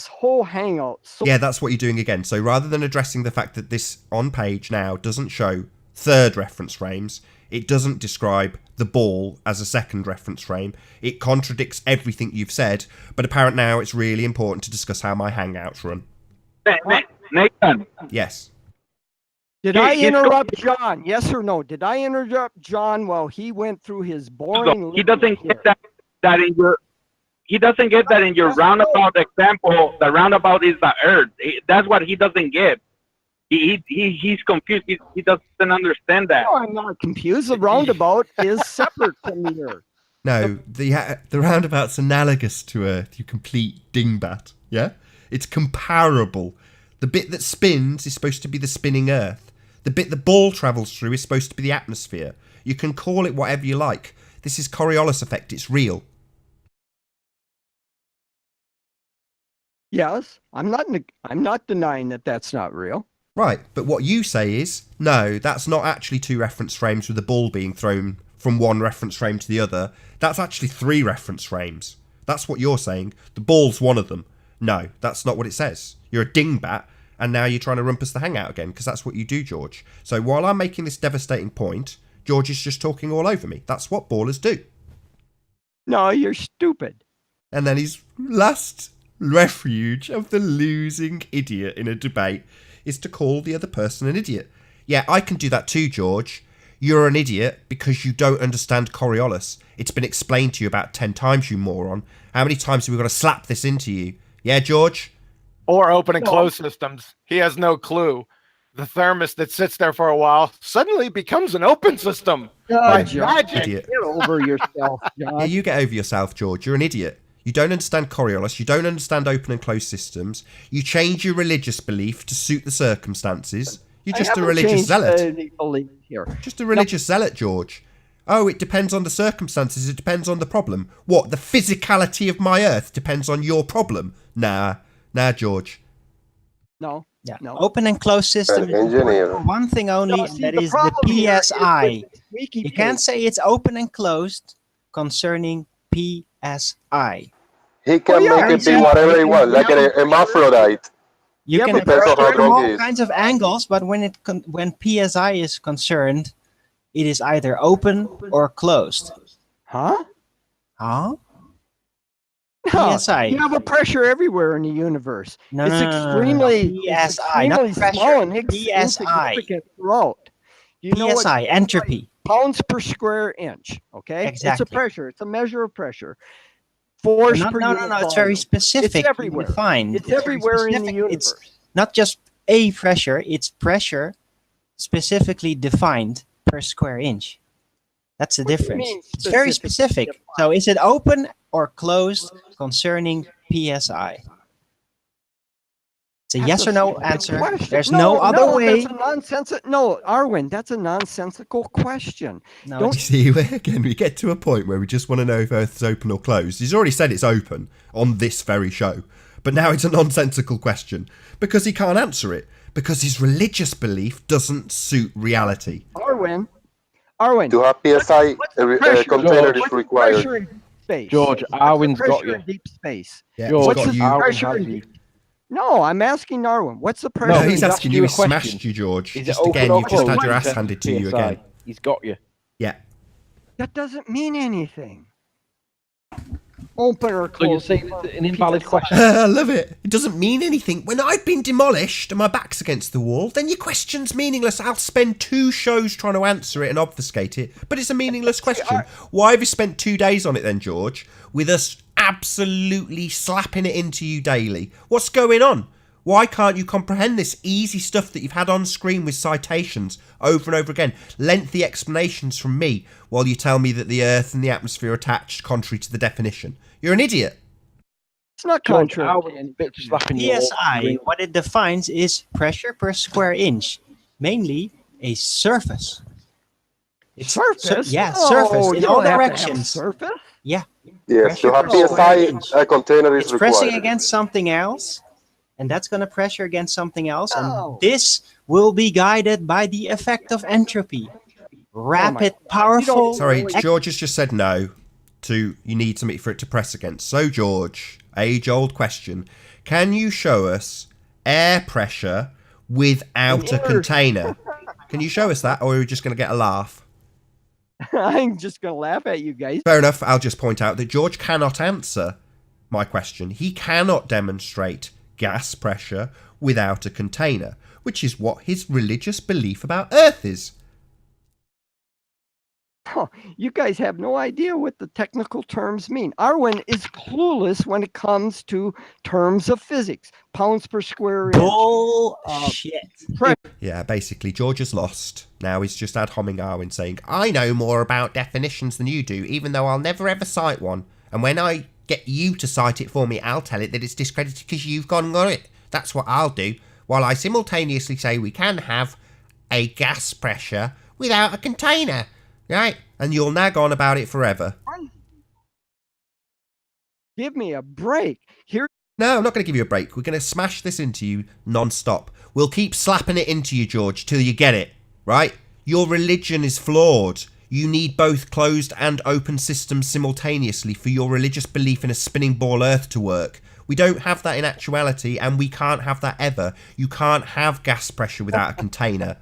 whole Hangout. Yeah, that's what you're doing again. So rather than addressing the fact that this on page now doesn't show third reference frames, it doesn't describe the ball as a second reference frame. It contradicts everything you've said, but apparently now it's really important to discuss how my Hangouts run. Nathan. Yes. Did I interrupt John? Yes or no? Did I interrupt John while he went through his boring? He doesn't get that in your. He doesn't get that in your roundabout example. The roundabout is the earth. That's what he doesn't get. He's confused. He doesn't understand that. No, I'm not confused. The roundabout is separate from the earth. No, the roundabout's analogous to Earth, you complete dingbat. Yeah? It's comparable. The bit that spins is supposed to be the spinning Earth. The bit the ball travels through is supposed to be the atmosphere. You can call it whatever you like. This is Coriolis effect. It's real. Yes, I'm not denying that that's not real. Right, but what you say is, no, that's not actually 2 reference frames with the ball being thrown from one reference frame to the other. That's actually 3 reference frames. That's what you're saying. The ball's one of them. No, that's not what it says. You're a dingbat, and now you're trying to rumpus the Hangout again, because that's what you do, George. So while I'm making this devastating point, George is just talking all over me. That's what ballers do. No, you're stupid. And then his last refuge of the losing idiot in a debate is to call the other person an idiot. Yeah, I can do that too, George. You're an idiot because you don't understand Coriolis. It's been explained to you about 10 times, you moron. How many times have we got to slap this into you? Yeah, George? Or open and close systems. He has no clue. The thermos that sits there for a while suddenly becomes an open system. Magic. Idiot. Get over yourself, John. Yeah, you get over yourself, George. You're an idiot. You don't understand Coriolis. You don't understand open and closed systems. You change your religious belief to suit the circumstances. You're just a religious zealot. Just a religious zealot, George. Oh, it depends on the circumstances. It depends on the problem. What? The physicality of my Earth depends on your problem? Nah, George. No. Yeah. No. Open and closed system is for one thing only, and that is the PSI. You can't say it's open and closed concerning PSI. He can make it be whatever he wants, like an hermaphrodite. You can approach it from all kinds of angles, but when PSI is concerned, it is either open or closed. Huh? Huh? No, PSI. you have a pressure everywhere in the universe. No, it's extremely PSI, not pressure. small and PSI. throughout. You know PSI, entropy. Pounds per square inch. Okay. Exactly. It's a pressure. It's a measure of pressure. Force per unit No. It's very specific. It's everywhere. Defined. It's everywhere in the universe. It's not just a pressure. It's pressure specifically defined per square inch. That's the difference. It's very specific. So is it open or closed concerning PSI? It's a yes or no answer. There's no other way. That's a nonsensical. No, Arwen, that's a nonsensical question. No, Don't see, again, we get to a point where we just want to know if Earth's open or closed. He's already said it's open on this very show. But now it's a nonsensical question because he can't answer it because his religious belief doesn't suit reality. Arwen. To have PSI container is required. George, Arwen's got you. In deep space. Yeah, What's got the you. pressure in deep? No, I'm asking Arwen. What's the pressure? No, he's asking you. He smashed you, George. Just again, you've just had your ass handed to you again. He's got you. Yeah. That doesn't mean anything. Open or closed. So you're saying it's an invalid question? I love it. It doesn't mean anything. When I've been demolished and my back's against the wall, then your question's meaningless. I'll spend 2 shows trying to answer it and obfuscate it, but it's a meaningless question. Why have you spent 2 days on it then, George, with us absolutely slapping it into you daily? What's going on? Why can't you comprehend this easy stuff that you've had on screen with citations over and over again? Lengthy explanations from me while you tell me that the Earth and the atmosphere are attached contrary to the definition. You're an idiot. It's not George, contrary. I was a bit slapping you all PSI, ring. what it defines is pressure per square inch, mainly a surface. It's Surface? yeah, Oh, surface in you all don't have to have directions. surface? Yeah, Yes, to Pressure have per square PSI, inch. a container is it's pressing required. against something else, and that's going to pressure against something else, Oh. and this will be guided by the effect of entropy. Rapid, powerful. Sorry, George has just said no to you need something for it to press against. So, George, age-old question. Can you show us air pressure without a container? Can you show us that, or are we just going to get a laugh? I'm just going to laugh at you guys. Fair enough. I'll just point out that George cannot answer my question. He cannot demonstrate gas pressure without a container, which is what his religious belief about Earth is. Oh, you guys have no idea what the technical terms mean. Arwen is clueless when it comes to terms of physics. Pounds per square inch. Bullshit. Yeah, basically, George has lost. Now he's just ad homing Arwen saying, I know more about definitions than you do, even though I'll never ever cite one. And when I get you to cite it for me, I'll tell it that it's discredited because you've gone and got it. That's what I'll do, while I simultaneously say we can have a gas pressure without a container. Right? And you'll nag on about it forever. Give me a break. Here. No, I'm not going to give you a break. We're going to smash this into you non-stop. We'll keep slapping it into you, George, till you get it. Right? Your religion is flawed. You need both closed and open systems simultaneously for your religious belief in a spinning ball Earth to work. We don't have that in actuality, and we can't have that ever. You can't have gas pressure without a container.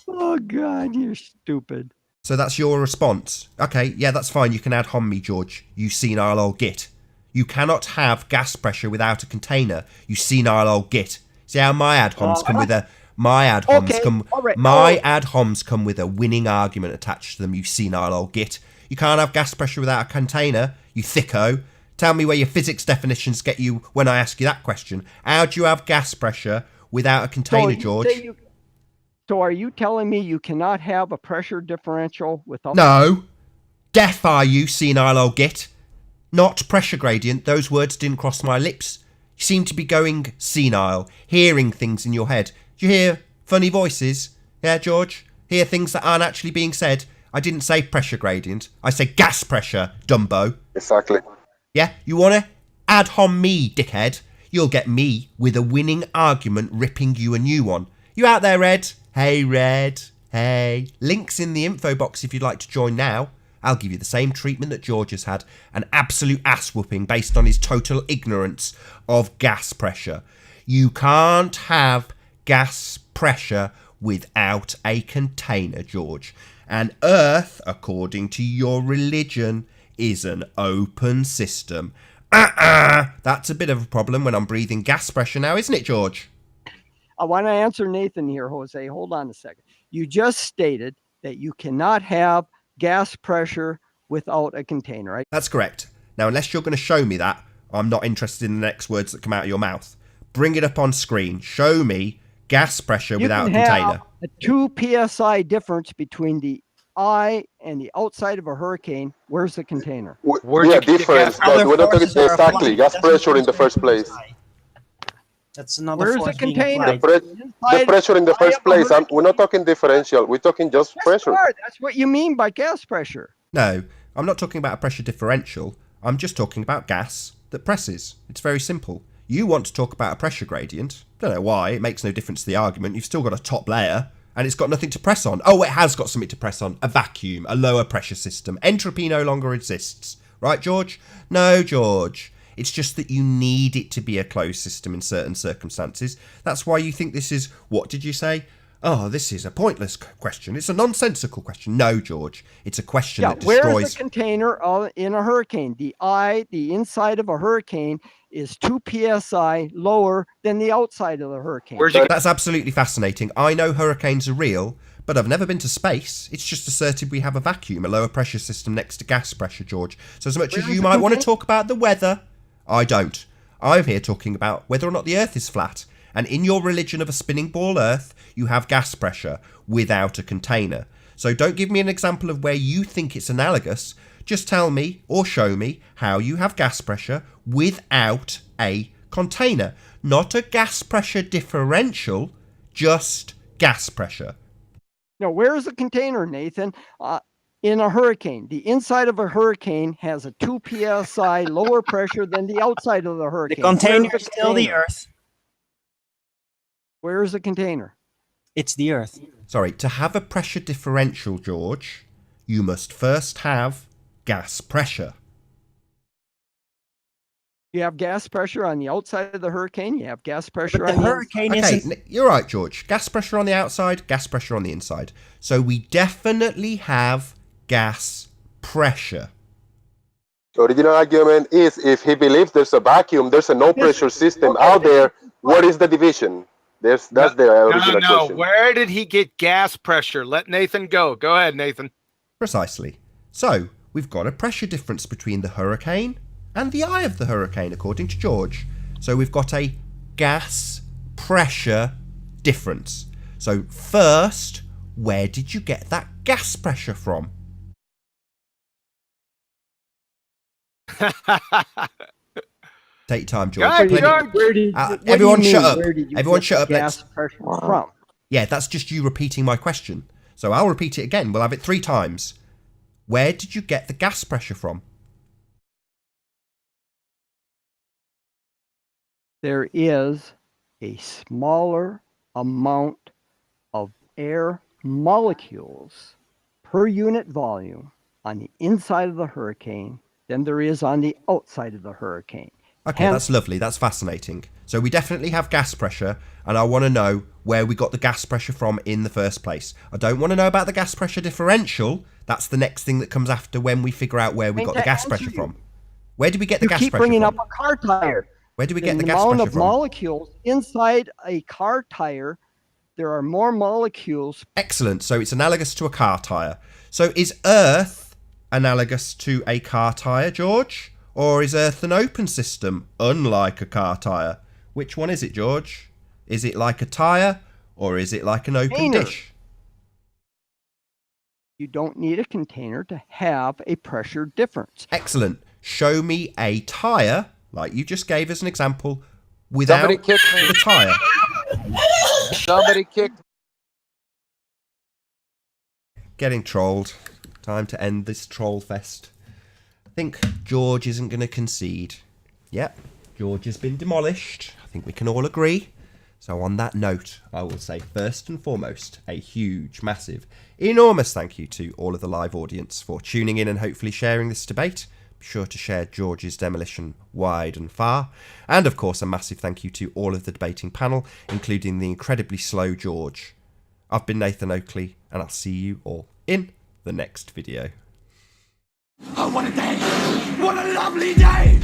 Oh, God, you're stupid. So that's your response. Okay, yeah, that's fine. You can ad hom me, George. You senile old git. You cannot have gas pressure without a container. You senile old git. See how my ad homs come with a... My ad homs ad homs come with a winning argument attached to them, you senile old git. You can't have gas pressure without a container, you thicko. Tell me where your physics definitions get you when I ask you that question. How do you have gas pressure without a container, George? So are you telling me you cannot have a pressure differential without... No. Deaf are you, senile old git. Not pressure gradient. Those words didn't cross my lips. You seem to be going senile, hearing things in your head. Do you hear funny voices? Yeah, George? Hear things that aren't actually being said? I didn't say pressure gradient. I said gas pressure, Dumbo. Exactly. Yeah, you want to ad hom me, dickhead? You'll get me with a winning argument ripping you a new one. You out there, Red? Hey, Red. Hey. Links in the info box if you'd like to join now. I'll give you the same treatment that George has had. An absolute ass whooping based on his total ignorance of gas pressure. You can't have gas pressure without a container, George. And Earth, according to your religion, is an open system. That's a bit of a problem when I'm breathing gas pressure now, isn't it, George? I want to answer Nathan here, Jose. Hold on a second. You just stated that you cannot have gas pressure without a container, right? That's correct. Now, unless you're going to show me that, I'm not interested in the next words that come out of your mouth. Bring it up on screen. Show me gas pressure without a container. A 2 psi difference between the eye and the outside of a hurricane. Where's the container? Yeah, difference, but we're not talking exactly gas pressure in the first place. That's another. Where's the container? The pressure in the first place. We're not talking differential. We're talking just pressure. That's what you mean by gas pressure. No, I'm not talking about a pressure differential. I'm just talking about gas that presses. It's very simple. You want to talk about a pressure gradient. Don't know why. It makes no difference to the argument. You've still got a top layer, and it's got nothing to press on. Oh, it has got something to press on. A vacuum, a lower pressure system. Entropy no longer exists. Right, George? No, George. It's just that you need it to be a closed system in certain circumstances. That's why you think this is, what did you say? Oh, this is a pointless question. It's a nonsensical question. No, George. It's a question that destroys... Where's the container in a hurricane? The inside of a hurricane is 2 psi lower than the outside of the hurricane. That's absolutely fascinating. I know hurricanes are real, but I've never been to space. It's just asserted we have a vacuum, a lower pressure system next to gas pressure, George. So as much as you might want to talk about the weather, I don't. I'm here talking about whether or not the Earth is flat. And in your religion of a spinning ball Earth, you have gas pressure without a container. So don't give me an example of where you think it's analogous. Just tell me or show me how you have gas pressure without a container. Not a gas pressure differential, just gas pressure. Now, where is the container, Nathan? In a hurricane. The inside of a hurricane has a 2 psi lower pressure than the outside of the The hurricane. container Where's is still the container? Earth. Where is the container? It's the Earth. Sorry, to have a pressure differential, George, you must first have gas pressure. You have gas pressure on the outside of the hurricane. You have gas pressure But the on the hurricane Okay, isn't. you're right, George. Gas pressure on the outside, gas pressure on the inside. So we definitely have gas pressure. The original argument is if he believes there's a vacuum, there's a no pressure system out there, what is the division? That's the original question. Where did he get gas pressure? Let Nathan go. Go ahead, Nathan. Precisely. So we've got a pressure difference between the hurricane and the eye of the hurricane, according to George. So we've got a gas pressure difference. So first, where did you get that gas pressure from? Take your time, George. Go ahead, Plenty- George. Everyone shut up. Where did you Everyone get shut the up. gas pressure from? Yeah, that's just you repeating my question. So I'll repeat it again. We'll have it 3 times. Where did you get the gas pressure from? There is a smaller amount of air molecules per unit volume on the inside of the hurricane than there is on the outside of the hurricane. Okay, that's lovely. That's fascinating. So we definitely have gas pressure, and I want to know where we got the gas pressure from in the first place. I don't want to know about the gas pressure differential. That's the next thing that comes after when we figure out where we got the gas pressure from. Where did we get the gas pressure from? You keep bringing up a car tire. Where do we get the gas amount pressure of from? molecules inside a car tire, there are more molecules. Excellent. So it's analogous to a car tire. So is Earth analogous to a car tire, George? Or is Earth an open system, unlike a car tire? Which one is it, George? Is it like a tire, or is it like an open Container. dish? You don't need a container to have a pressure difference. Excellent. Show me a tire, like you just gave as an example, without Somebody kicked me. the tire. Somebody kicked. Getting trolled. Time to end this troll fest. I think George isn't going to concede. Yep, George has been demolished. I think we can all agree. So on that note, I will say first and foremost, a huge, massive, enormous thank you to all of the live audience for tuning in and hopefully sharing this debate. Be sure to share George's demolition wide and far. And of course, a massive thank you to all of the debating panel, including the incredibly slow George. I've been Nathan Oakley, and I'll see you all in the next video. Oh, what a day! What a lovely day!